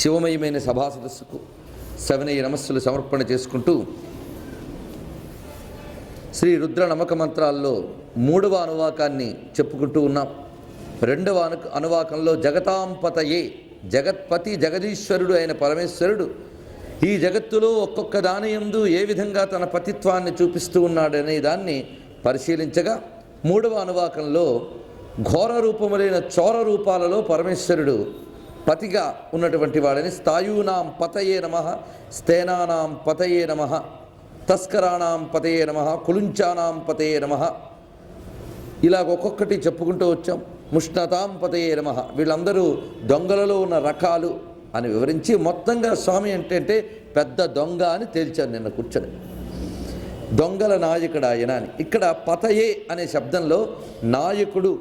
శివమయమైన సభా సదస్సుకు సవినయ నమస్సులు సమర్పణ చేసుకుంటూ శ్రీ రుద్ర నమక మంత్రాల్లో 3వ అనువాకాన్ని చెప్పుకుంటూ ఉన్నాం. 2వ అనువాకంలో జగతాంపతయే, జగత్పతి జగదీశ్వరుడు అయిన పరమేశ్వరుడు ఈ జగత్తులో ఒక్కొక్క దానియందు ఏ విధంగా తన పతిత్వాన్ని చూపిస్తూ ఉన్నాడనే దాన్ని పరిశీలించగా 3వ అనువాకంలో ఘోర రూపములైన చోర రూపాలలో పరమేశ్వరుడు పతిగా ఉన్నటువంటి వాడని స్థాయూనాం పతయే నమః, స్థేనానాం పతయే నమః, తస్కరాణాం పతయే నమః, కులుంచానాం పతయే నమః, ఇలాగ ఒక్కొక్కటి చెప్పుకుంటూ వచ్చాం. ముష్ణతాం పతయే నమః, వీళ్ళందరూ దొంగలలో ఉన్న రకాలు అని వివరించి మొత్తంగా స్వామి అంటే పెద్ద దొంగ అని తేల్చాను నిన్న కూర్చొని. దొంగల నాయకుడు ఆయన అని. ఇక్కడ పతయే అనే శబ్దంలో నాయకుడు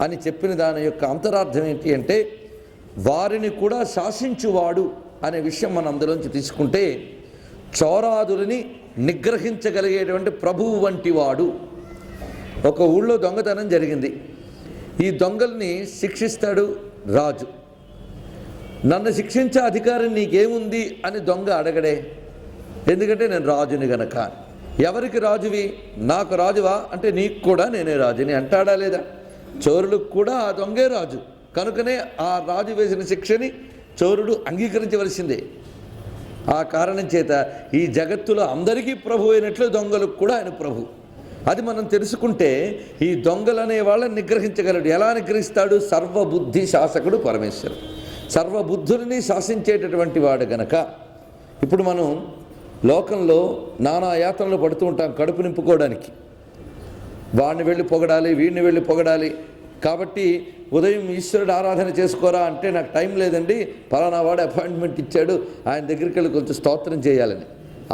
అని చెప్పిన దాని యొక్క అంతరార్థం ఏంటి అంటే వారిని కూడా శాసించువాడు అనే విషయం మనం అందులోంచి తీసుకుంటే చోరాదులని నిగ్రహించగలిగేటువంటి ప్రభువు వంటి వాడు. ఒక ఊళ్ళో దొంగతనం జరిగింది. ఈ దొంగల్ని శిక్షిస్తాడు రాజు. నన్ను శిక్షించే అధికారం నీకేముంది అని దొంగ అడగడే, ఎందుకంటే నేను రాజుని గనక. ఎవరికి రాజువి? నాకు రాజువా అంటే నీకు కూడా నేనే రాజుని అంటాడా లేదా? చోరులకు కూడా ఆ దొంగే రాజు కనుకనే ఆ రాజు వేసిన శిక్షని చోరుడు అంగీకరించవలసిందే. ఆ కారణం చేత ఈ జగత్తులో అందరికీ ప్రభు అయినట్లు దొంగలకు కూడా ఆయన ప్రభు. అది మనం తెలుసుకుంటే ఈ దొంగలనే వాళ్ళని నిగ్రహించగలడు. ఎలా నిగ్రహిస్తాడు? సర్వబుద్ధి శాసకుడు పరమేశ్వరుడు, సర్వబుద్ధుల్ని శాసించేటటువంటి వాడు గనక. ఇప్పుడు మనం లోకంలో నానా యాతనలు పడుతూ ఉంటాం కడుపు నింపుకోవడానికి. వాడిని వెళ్ళి పొగడాలి, వీడిని వెళ్ళి పొగడాలి. కాబట్టి ఉదయం ఈశ్వరుడు ఆరాధన చేసుకోరా అంటే నాకు టైం లేదండి, పలానా వాడు అపాయింట్మెంట్ ఇచ్చాడు, ఆయన దగ్గరికి వెళ్ళి కొంచెం స్తోత్రం చేయాలని.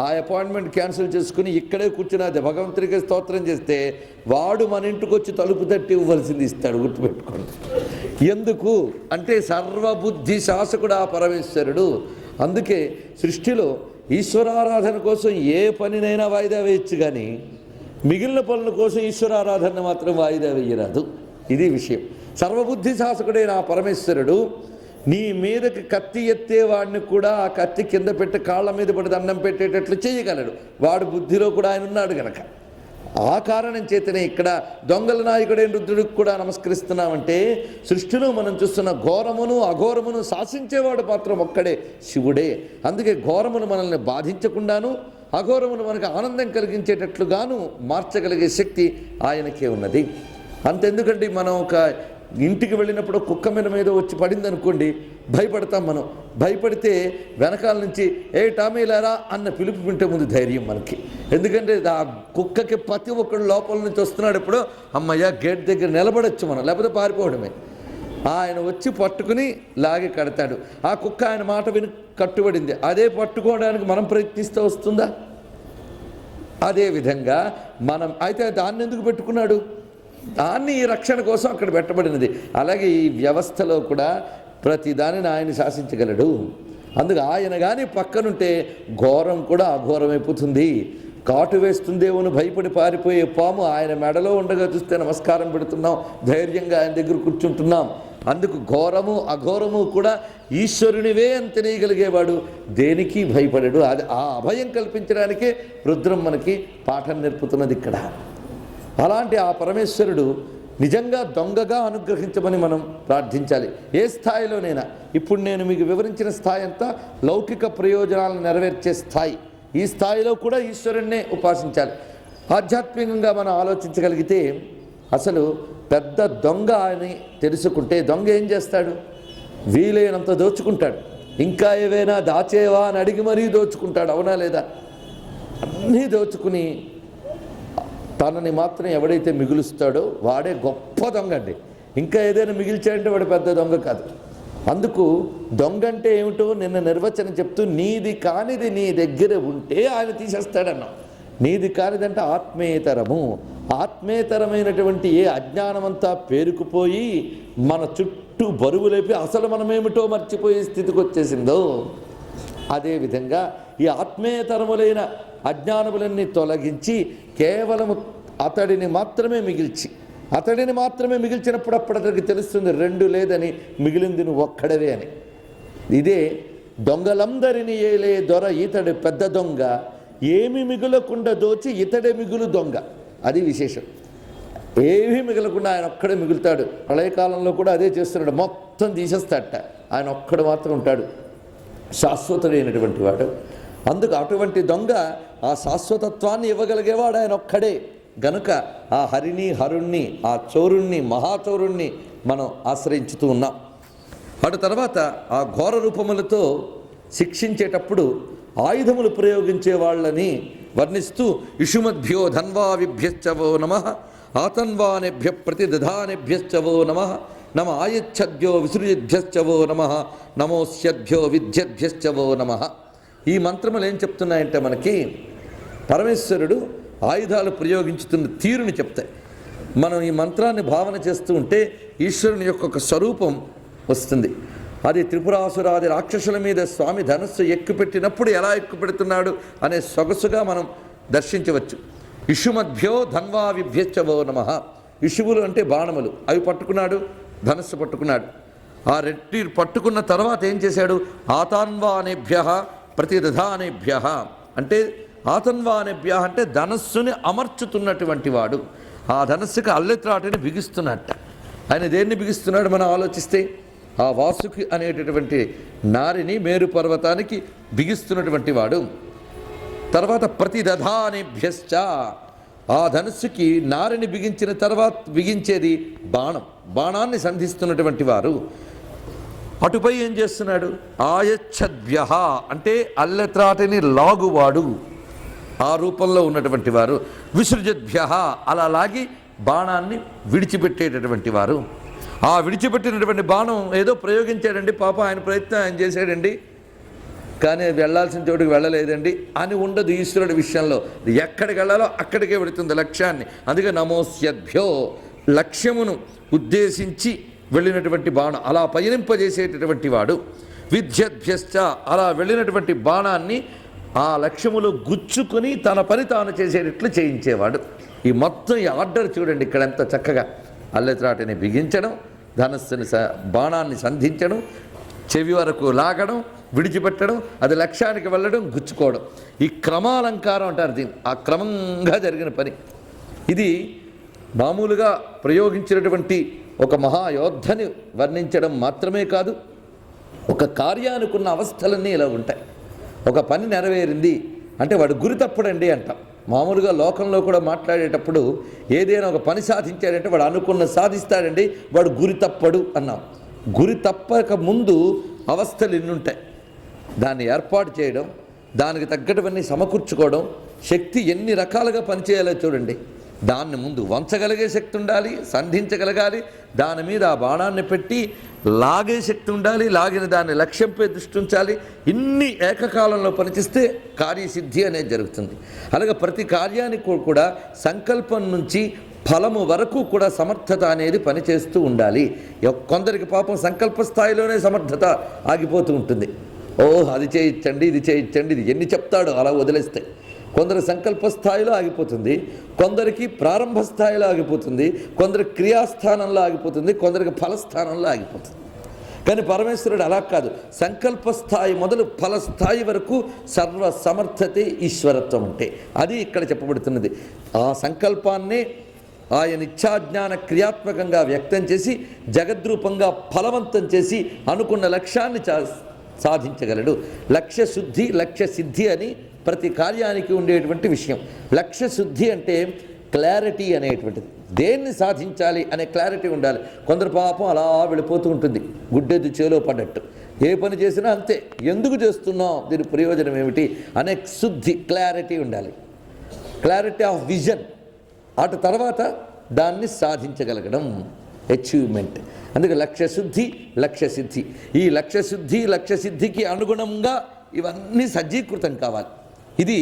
ఆ అపాయింట్మెంట్ క్యాన్సిల్ చేసుకుని ఇక్కడే కూర్చుని అది భగవంతుడికి స్తోత్రం చేస్తే వాడు మన ఇంటికి వచ్చి తలుపు తట్టి ఇవ్వాల్సింది ఇస్తాడు, గుర్తుపెట్టుకోండి. ఎందుకు అంటే సర్వబుద్ధి శాసకుడు ఆ పరమేశ్వరుడు. అందుకే సృష్టిలో ఈశ్వరారాధన కోసం ఏ పనినైనా వాయిదా వేయచ్చు, కానీ మిగిలిన పనుల కోసం ఈశ్వరారాధన మాత్రం వాయిదా వేయరాదు. ఇది విషయం. సర్వబుద్ధి శాసకుడైన ఆ పరమేశ్వరుడు నీ మీదకి కత్తి ఎత్తేవాడిని కూడా ఆ కత్తి కింద పెట్టి కాళ్ళ మీద పడి దండం పెట్టేటట్లు చేయగలడు. వాడు బుద్ధిలో కూడా ఆయన ఉన్నాడు గనక. ఆ కారణం చేతనే ఇక్కడ దొంగల నాయకుడైన రుద్రుడికి కూడా నమస్కరిస్తున్నామంటే సృష్టిలో మనం చూస్తున్న ఘోరమును అఘోరమును శాసించేవాడు మాత్రం ఒక్కడే శివుడే. అందుకే ఘోరమును మనల్ని బాధించకుండాను అఘోరమును మనకు ఆనందం కలిగించేటట్లుగాను మార్చగలిగే శక్తి ఆయనకే ఉన్నది. అంతెందుకండి, మనం ఒక ఇంటికి వెళ్ళినప్పుడు కుక్క మీద వచ్చి పడింది అనుకోండి, భయపడతాం. మనం భయపడితే వెనకాల నుంచి ఏ టామీలారా అన్న పిలుపు వింటే ముందు ధైర్యం మనకి. ఎందుకంటే ఆ కుక్కకి ప్రతి ఒక్కడు లోపల నుంచి వస్తున్నాడు. ఎప్పుడో అమ్మయ్య గేట్ దగ్గర నిలబడచ్చు మనం, లేకపోతే పారిపోవడమే. ఆయన వచ్చి పట్టుకుని లాగి కడతాడు. ఆ కుక్క ఆయన మాట విని కట్టుబడింది. అదే పట్టుకోవడానికి మనం ప్రయత్నిస్తూ వస్తుందా? అదేవిధంగా మనం అయితే దాన్ని ఎందుకు పెట్టుకున్నాడు? దాన్ని ఈ రక్షణ కోసం అక్కడ పెట్టబడినది. అలాగే ఈ వ్యవస్థలో కూడా ప్రతి దానిని ఆయన శాసించగలడు. అందుకు ఆయన కానీ పక్కనుంటే ఘోరం కూడా అఘోరమైపోతుంది. కాటు వేస్తుందేమోను భయపడి పారిపోయే పాము ఆయన మెడలో ఉండగా చూస్తే నమస్కారం పెడుతున్నాం, ధైర్యంగా ఆయన దగ్గర కూర్చుంటున్నాం. అందుకు ఘోరము అఘోరము కూడా ఈశ్వరునివే అని తెలియగలిగేవాడు దేనికి భయపడడు. అది ఆ అభయం కల్పించడానికే రుద్రం మనకి పాఠం నేర్పుతున్నది ఇక్కడ. అలాంటి ఆ పరమేశ్వరుడు నిజంగా దొంగగా అనుగ్రహించమని మనం ప్రార్థించాలి. ఏ స్థాయిలోనైనా. ఇప్పుడు నేను మీకు వివరించిన స్థాయి అంతా లౌకిక ప్రయోజనాలను నెరవేర్చే స్థాయి. ఈ స్థాయిలో కూడా ఈశ్వరుణ్ణే ఉపాసించాలి. ఆధ్యాత్మికంగా మనం ఆలోచించగలిగితే అసలు పెద్ద దొంగ అని తెలుసుకుంటే దొంగ ఏం చేస్తాడు? వీలైనంత దోచుకుంటాడు. ఇంకా ఏవైనా దాచేవా అని అడిగి మరీ దోచుకుంటాడు, అవునా లేదా? అన్నీ దోచుకుని తనని మాత్రం ఎవడైతే మిగులుస్తాడో వాడే గొప్ప దొంగ అండి. ఇంకా ఏదైనా మిగిల్చాడంటే వాడు పెద్ద దొంగ కాదు. అందుకు దొంగ అంటే ఏమిటో నిన్న నిర్వచనం చెప్తూ, నీది కానిది నీ దగ్గర ఉంటే ఆయన తీసేస్తాడన్నాం. నీది కానిదంటే ఆత్మేతరము. ఆత్మేతరమైనటువంటి ఏ అజ్ఞానమంతా పేరుకుపోయి మన చుట్టూ బరువు లేపి అసలు మనమేమిటో మర్చిపోయే స్థితికి వచ్చేసిందో, అదేవిధంగా ఈ ఆత్మేతరములైన అజ్ఞానములన్నీ తొలగించి కేవలము అతడిని మాత్రమే మిగిల్చినప్పుడు అప్పుడు అతడికి తెలుస్తుంది రెండు లేదని, మిగిలింది నువ్వు ఒక్కడవే అని. ఇదే దొంగలందరినీ ఏలే దొర ఇతడు పెద్ద దొంగ, ఏమి మిగులకుండా దోచి ఇతడే మిగులు దొంగ. అది విశేషం. ఏమీ మిగలకుండా ఆయన ఒక్కడే మిగులుతాడు. ప్రళయకాలంలో కూడా అదే చేస్తున్నాడు, మొత్తం తీసేస్తాడట. ఆయన ఒక్కడు మాత్రం ఉంటాడు, శాశ్వతుడైనటువంటి వాడు. అందుకు అటువంటి దొంగ ఆ శాశ్వతత్వాన్ని ఇవ్వగలిగేవాడు ఆయన ఒక్కడే. గనుక ఆ హరుణ్ణి, ఆ చోరుణ్ణి, మహాచోరుణ్ణి మనం ఆశ్రయించుతూ ఉన్నాం. అటు తర్వాత ఆ ఘోర రూపములతో శిక్షించేటప్పుడు ఆయుధములు ప్రయోగించే వాళ్ళని వర్ణిస్తూ, ఇషుమద్భ్యో ధన్వావిభ్యశ్చవో నమః ఆతన్వానేభ్య ప్రతిదధానేభ్యశ్చవో నమః నమ ఆయచ్చద్భ్యో విసృజిభ్యశ్చవో నమః నమోస్యద్భ్యో విద్యద్భ్యశ్చవో నమః. ఈ మంత్రములు ఏం చెప్తున్నాయంటే మనకి పరమేశ్వరుడు ఆయుధాలు ప్రయోగించుతున్న తీరుని చెప్తాయి. మనం ఈ మంత్రాన్ని భావన చేస్తూ ఉంటే ఈశ్వరుని యొక్క ఒక స్వరూపం వస్తుంది. అది త్రిపురాసురాది రాక్షసుల మీద స్వామి ధనస్సు ఎక్కుపెట్టినప్పుడు ఎలా ఎక్కుపెడుతున్నాడు అనే సొగసుగా మనం దర్శించవచ్చు. ఇషుమద్భ్యో ధన్వావిభ్యశ్చవో నమః. ఇషువులు అంటే బాణములు, అవి పట్టుకున్నాడు, ధనస్సు పట్టుకున్నాడు. ఆ రెట్టి పట్టుకున్న తర్వాత ఏం చేశాడు? ఆతాన్వానేభ్య ప్రతిదధానేభ్య అంటే ఆతన్వానేభ్య అంటే ధనస్సుని అమర్చుతున్నటువంటి వాడు. ఆ ధనస్సుకి అల్లెత్రాటిని బిగిస్తున్నట్ట. ఆయన దేన్ని బిగిస్తున్నాడు మనం ఆలోచిస్తే, ఆ వాసుకి అనేటటువంటి నారిని మేరు పర్వతానికి బిగిస్తున్నటువంటి వాడు. తర్వాత ప్రతిదధానేభ్యశ్చ, ఆ ధనుస్సుకి నారిని బిగించిన తర్వాత బిగించేది బాణాన్ని సంధిస్తున్నటువంటి వారు. అటుపై ఏం చేస్తున్నాడు? ఆయచ్చద్భ్య అంటే అల్లెత్రాటిని లాగువాడు, ఆ రూపంలో ఉన్నటువంటి వారు. విసృజద్భ్య అలా లాగి బాణాన్ని విడిచిపెట్టేటటువంటి వారు. ఆ విడిచిపెట్టినటువంటి బాణం ఏదో ప్రయోగించాడండి, పాప ఆయన ప్రయత్నం ఆయన చేశాడండి, కానీ వెళ్ళాల్సిన చోటుకి వెళ్ళలేదండి అని ఉండదు ఈశ్వరుడి విషయంలో. ఎక్కడికి వెళ్ళాలో అక్కడికే వెళుతుంది లక్ష్యాన్ని. అందుకే నమోస్యద్భ్యో, లక్ష్యమును ఉద్దేశించి వెళ్ళినటువంటి బాణం అలా పయనింపజేసేటటువంటి వాడు. విద్యద్భ్యశ్చ అలా వెళ్ళినటువంటి బాణాన్ని ఆ లక్ష్యములో గుచ్చుకొని తన పని తాను చేసేటట్లు చేయించేవాడు. ఈ మొత్తం ఈ ఆర్డర్ చూడండి ఇక్కడ ఎంత చక్కగా. అల్లెత్రాటిని బిగించడం, ధనస్సుని బాణాన్ని సంధించడం, చెవి వరకు లాగడం, విడిచిపెట్టడం, అది లక్ష్యానికి వెళ్ళడం, గుచ్చుకోవడం. ఈ క్రమాలంకారం అంటారు దీన్ని. ఆ క్రమంగా జరిగిన పని ఇది. మామూలుగా ప్రయోగించినటువంటి ఒక మహాయోద్ధని వర్ణించడం మాత్రమే కాదు, ఒక కార్యానుకున్న అవస్థలన్నీ ఇలా ఉంటాయి. ఒక పని నెరవేరింది అంటే వాడు గురి తప్పడండి అంటాం. మామూలుగా లోకంలో కూడా మాట్లాడేటప్పుడు ఏదైనా ఒక పని సాధించాడంటే వాడు అనుకున్న సాధిస్తాడండి, వాడు గురి తప్పడు అన్నాం. గురి తప్పక ముందు అవస్థలు ఎన్నుంటాయి. దాన్ని ఏర్పాటు చేయడం, దానికి తగ్గట్టువన్నీ సమకూర్చుకోవడం, శక్తి ఎన్ని రకాలుగా పనిచేయాలో చూడండి. దాన్ని ముందు వంచగలిగే శక్తి ఉండాలి, సంధించగలగాలి, దాని మీద ఆ బాణాన్ని పెట్టి లాగే శక్తి ఉండాలి, లాగిన దాన్ని లక్ష్యంపై దృష్టి ఉంచాలి. ఇన్ని ఏకకాలంలో పనిచేస్తే కార్యసిద్ధి అనేది జరుగుతుంది. అలాగే ప్రతి కార్యానికి కూడా సంకల్పం నుంచి ఫలము వరకు కూడా సమర్థత అనేది పనిచేస్తూ ఉండాలి. కొందరికి పాపం సంకల్ప స్థాయిలోనే సమర్థత ఆగిపోతూ ఉంటుంది. అది చేయించండి, ఇది చేయించండి, ఇది ఎన్ని చెప్తాడో అలా వదిలేస్తే. కొందరు సంకల్ప స్థాయిలో ఆగిపోతుంది, కొందరికి ప్రారంభ స్థాయిలో ఆగిపోతుంది, కొందరికి క్రియాస్థానంలో ఆగిపోతుంది, కొందరికి ఫలస్థానంలో ఆగిపోతుంది. కానీ పరమేశ్వరుడు అలా కాదు. సంకల్ప స్థాయి మొదలు ఫలస్థాయి వరకు సర్వ సమర్థతే ఈశ్వరత్వం అంటే అది ఇక్కడ చెప్పబడుతున్నది. ఆ సంకల్పాన్నే ఆయన ఇచ్ఛాజ్ఞాన క్రియాత్మకంగా వ్యక్తం చేసి జగద్రూపంగా ఫలవంతం చేసి అనుకున్న లక్ష్యాన్ని సాధించగలడు. లక్ష్య శుద్ధి, లక్ష్య సిద్ధి అని ప్రతి కార్యానికి ఉండేటువంటి విషయం. లక్ష్య శుద్ధి అంటే క్లారిటీ అనేటువంటిది. దేన్ని సాధించాలి అనే క్లారిటీ ఉండాలి. కొందరు పాపం అలా వెళ్ళిపోతూ ఉంటుంది, గుడ్డెద్దు చేలో పడ్డట్టు. ఏ పని చేసినా అంతే, ఎందుకు చేస్తున్నాం, దీని ప్రయోజనం ఏమిటి అనే శుద్ధి, క్లారిటీ ఉండాలి. Clarity of vision. అటు తర్వాత దాన్ని సాధించగలగడం, అచీవ్మెంట్. అందుకే లక్ష్యశుద్ధి, లక్ష్యసిద్ధి. ఈ లక్ష్యశుద్ధి, లక్ష్యసిద్ధికి అనుగుణంగా ఇవన్నీ సజ్జీకృతం కావాలి. ఇది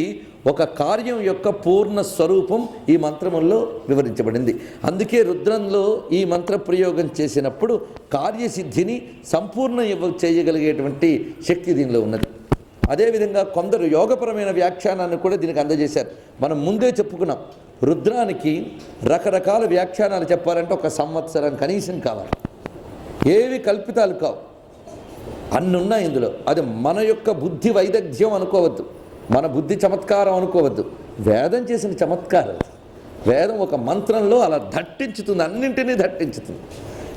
ఒక కార్యం యొక్క పూర్ణ స్వరూపం ఈ మంత్రముల్లో వివరించబడింది. అందుకే రుద్రంలో ఈ మంత్ర ప్రయోగం చేసినప్పుడు కార్యసిద్ధిని సంపూర్ణ చేయగలిగేటువంటి శక్తి దీనిలో ఉన్నది. అదేవిధంగా కొందరు యోగపరమైన వ్యాఖ్యానాన్ని కూడా దీనికి అందజేశారు. మనం ముందే చెప్పుకున్నాం, రుద్రానికి రకరకాల వ్యాఖ్యానాలు చెప్పాలంటే 1 సంవత్సరం కనీసం కావాలి. ఏవి కల్పితాలు కావు, అన్నున్నాయి ఇందులో. అది మన యొక్క బుద్ధి వైదగ్ధ్యం అనుకోవద్దు, మన బుద్ధి చమత్కారం అనుకోవద్దు. వేదం చేసిన చమత్కారం. వేదం ఒక మంత్రంలో అలా దట్టించుతుంది, అన్నింటినీ దట్టించుతుంది.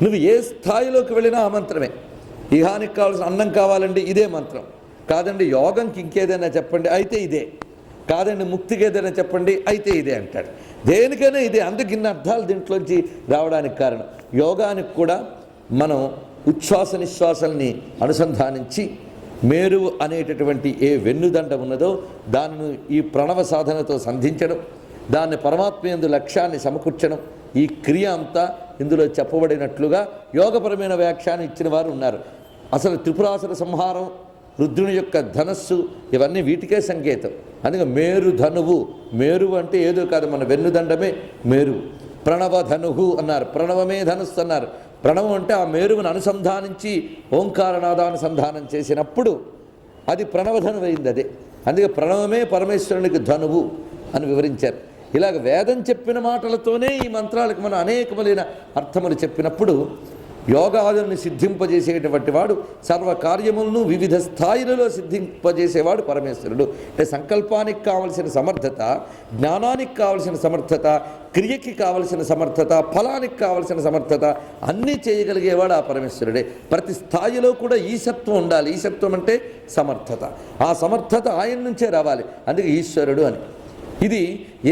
నువ్వు ఏ స్థాయిలోకి వెళ్ళినా ఆ మంత్రమే. ఇహానికి కావాల్సిన అన్నం కావాలండి, ఇదే మంత్రం. కాదండి యోగంకి ఇంకేదైనా చెప్పండి, అయితే ఇదే. కాదండి ముక్తికి ఏదైనా చెప్పండి, అయితే ఇదే అంటాడు. దేనికైనా ఇదే. అందుకు ఇన్ని అర్థాలు దీంట్లోంచి రావడానికి కారణం. యోగానికి కూడా మనం ఉచ్ఛ్వాస నిశ్వాసాలని అనుసంధానించి మేరువు అనేటటువంటి ఏ వెన్నుదండ ఉన్నదో దానిని ఈ ప్రణవ సాధనతో సంధించడం, దాన్ని పరమాత్మయందు లక్ష్యాన్ని సమకూర్చడం, ఈ క్రియ అంతా ఇందులో చెప్పబడినట్లుగా యోగపరమైన వ్యాఖ్యానం ఇచ్చిన వారు ఉన్నారు. అసలు త్రిపురాసుర సంహారం, రుద్రుని యొక్క ధనస్సు, ఇవన్నీ వీటికే సంకేతం. అందుకే మేరు ధనువు. మేరువు అంటే ఏదో కాదు, మన వెన్నుదండమే మేరువు. ప్రణవ ధనువు అన్నారు, ప్రణవమే ధనుస్సు అన్నారు. ప్రణవం అంటే ఆ మేరువును అనుసంధానించి ఓంకారనాదానుసంధానం చేసినప్పుడు అది ప్రణవధనువు అయింది. అదే అందుకే ప్రణవమే పరమేశ్వరునికి ధనువు అని వివరించారు. ఇలాగ వేదం చెప్పిన మాటలతోనే ఈ మంత్రాలకు మనం అనేకములైన అర్థములు చెప్పినప్పుడు యోగాదుల్ని సిద్ధింపజేసేటువంటి వాడు, సర్వకార్యములను వివిధ స్థాయిలలో సిద్ధింపజేసేవాడు పరమేశ్వరుడు. అంటే సంకల్పానికి కావలసిన సమర్థత, జ్ఞానానికి కావలసిన సమర్థత, క్రియకి కావలసిన సమర్థత, ఫలానికి కావలసిన సమర్థత అన్నీ చేయగలిగేవాడు ఆ పరమేశ్వరుడే. ప్రతి స్థాయిలో కూడా ఈశత్వం ఉండాలి. ఈశత్వం అంటే సమర్థత. ఆ సమర్థత ఆయన నుంచే రావాలి. అందుకే ఈశ్వరుడు అని. ఇది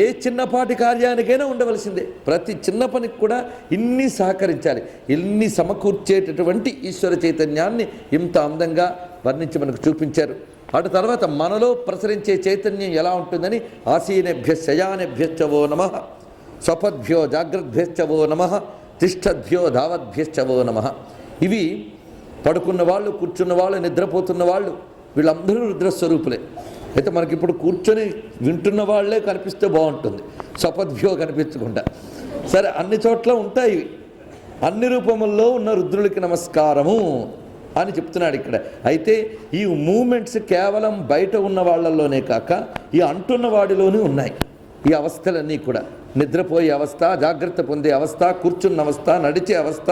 ఏ చిన్నపాటి కార్యానికైనా ఉండవలసిందే. ప్రతి చిన్న పనికి కూడా ఇన్ని సహకరించాలి. ఇన్ని సమకూర్చేటటువంటి ఈశ్వర చైతన్యాన్ని ఇంత అందంగా వర్ణించి మనకు చూపించారు. అటు తర్వాత మనలో ప్రసరించే చైతన్యం ఎలా ఉంటుందని ఆసీనేభ్య శయానేభ్యశ్చవో నమః, స్వపద్భ్యో జాగ్రద్భ్యశ్చవో నమః, తిష్టద్భ్యో ధావద్భ్యశ్చవో నమః. ఇవి పడుకున్న వాళ్ళు, కూర్చున్న వాళ్ళు, నిద్రపోతున్న వాళ్ళు, వీళ్ళందరూ రుద్రస్వరూపులే. అయితే మనకి ఇప్పుడు కూర్చొని వింటున్న వాళ్ళే కనిపిస్తే బాగుంటుంది, స్వపద్భ్యో కనిపించకుండా. సరే, అన్ని చోట్ల ఉంటాయి. అన్ని రూపముల్లో ఉన్న రుద్రులకి నమస్కారము అని చెప్తున్నాడు ఇక్కడ. అయితే ఈ మూమెంట్స్ కేవలం బయట ఉన్న వాళ్ళల్లోనే కాక ఈ అంటున్న వాడిలోనే ఉన్నాయి. ఈ అవస్థలన్నీ కూడా నిద్రపోయే అవస్థ, జాగ్రత్త పొందే అవస్థ, కూర్చున్న అవస్థ, నడిచే అవస్థ,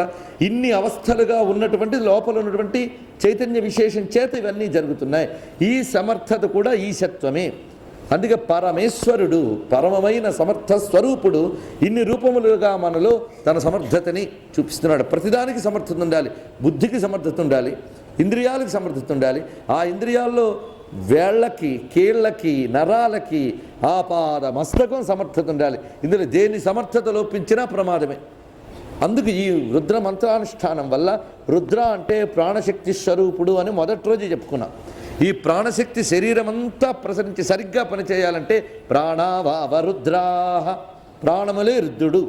ఇన్ని అవస్థలుగా ఉన్నటువంటి లోపల ఉన్నటువంటి చైతన్య విశేషం చేత ఇవన్నీ జరుగుతున్నాయి. ఈ సమర్థత కూడా ఈశత్వమే. అందుకే పరమేశ్వరుడు పరమమైన సమర్థ స్వరూపుడు ఇన్ని రూపములుగా మనలో తన సమర్థతని చూపిస్తున్నాడు. ప్రతిదానికి సమర్థత ఉండాలి. బుద్ధికి సమర్థత ఉండాలి, ఇంద్రియాలకు సమర్థత ఉండాలి. ఆ ఇంద్రియాల్లో వేళ్ళకి, కీళ్ళకి, నరాలకి, ఆపాద మస్తకం సమర్థత ఉండాలి. ఇందులో దేని సమర్థత లోపించినా ప్రమాదమే. అందుకు ఈ రుద్ర మంత్రానుష్ఠానం వల్ల, రుద్ర అంటే ప్రాణశక్తి స్వరూపుడు అని మొదటి రోజు చెప్పుకున్నాం. ఈ ప్రాణశక్తి శరీరం అంతా ప్రసరించి సరిగ్గా పనిచేయాలంటే ప్రాణావావరుద్రాహ, ప్రాణములే రుద్రుడు.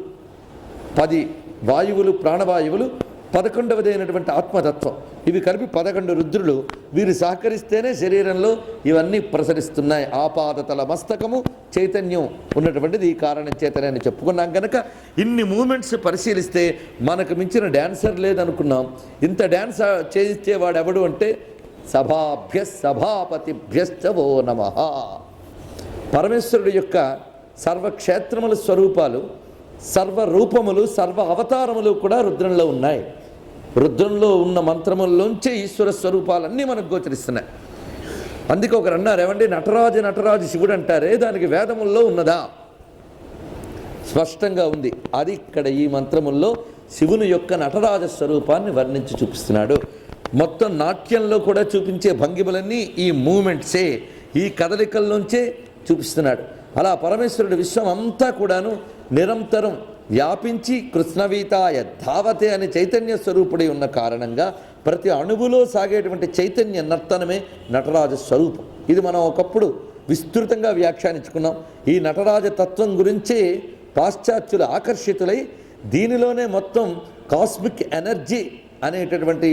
10 వాయువులు ప్రాణవాయువులు, 11వదైనటువంటి ఆత్మతత్వం, ఇవి కలిపి 11 రుద్రులు. వీరు సహకరిస్తేనే శరీరంలో ఇవన్నీ ప్రసరిస్తున్నాయి. ఆపాదతల మస్తకము చైతన్యం ఉన్నటువంటిది ఈ కారణం చేతనే అని చెప్పుకున్నాం. కనుక ఇన్ని మూమెంట్స్ పరిశీలిస్తే మనకు మించిన డ్యాన్సర్ లేదనుకున్నాం. ఇంత డ్యాన్స్ చేయించేవాడు ఎవడు అంటే సభాభ్య సభాపతిభ్యశ్చవో నమః. పరమేశ్వరుడు యొక్క సర్వక్షేత్రముల స్వరూపాలు, సర్వరూపములు, సర్వ అవతారములు కూడా రుద్రంలో ఉన్నాయి. రుద్రంలో ఉన్న మంత్రముల్లోంచే ఈశ్వర స్వరూపాలన్నీ మనకు గోచరిస్తున్నాయి. అందుకే ఒకరు అన్నారు, ఏమండి నటరాజు శివుడు అంటారే, దానికి వేదముల్లో ఉన్నదా? స్పష్టంగా ఉంది. అది ఇక్కడ ఈ మంత్రముల్లో శివుని యొక్క నటరాజ స్వరూపాన్ని వర్ణించి చూపిస్తున్నాడు. మొత్తం నాట్యంలో కూడా చూపించే భంగిమలన్నీ ఈ మూమెంట్సే, ఈ కదలికల్లోంచే చూపిస్తున్నాడు. అలా పరమేశ్వరుడు విశ్వం అంతా కూడాను నిరంతరం వ్యాపించి కృష్ణవీతాయ ధావతే అనే చైతన్య స్వరూపుడై ఉన్న కారణంగా ప్రతి అణువులో సాగేటువంటి చైతన్య నర్తనమే నటరాజ స్వరూపం. ఇది మనం ఒకప్పుడు విస్తృతంగా వ్యాఖ్యానించుకున్నాం. ఈ నటరాజ తత్వం గురించే పాశ్చాత్యులు ఆకర్షితులై దీనిలోనే మొత్తం కాస్మిక్ ఎనర్జీ అనేటటువంటి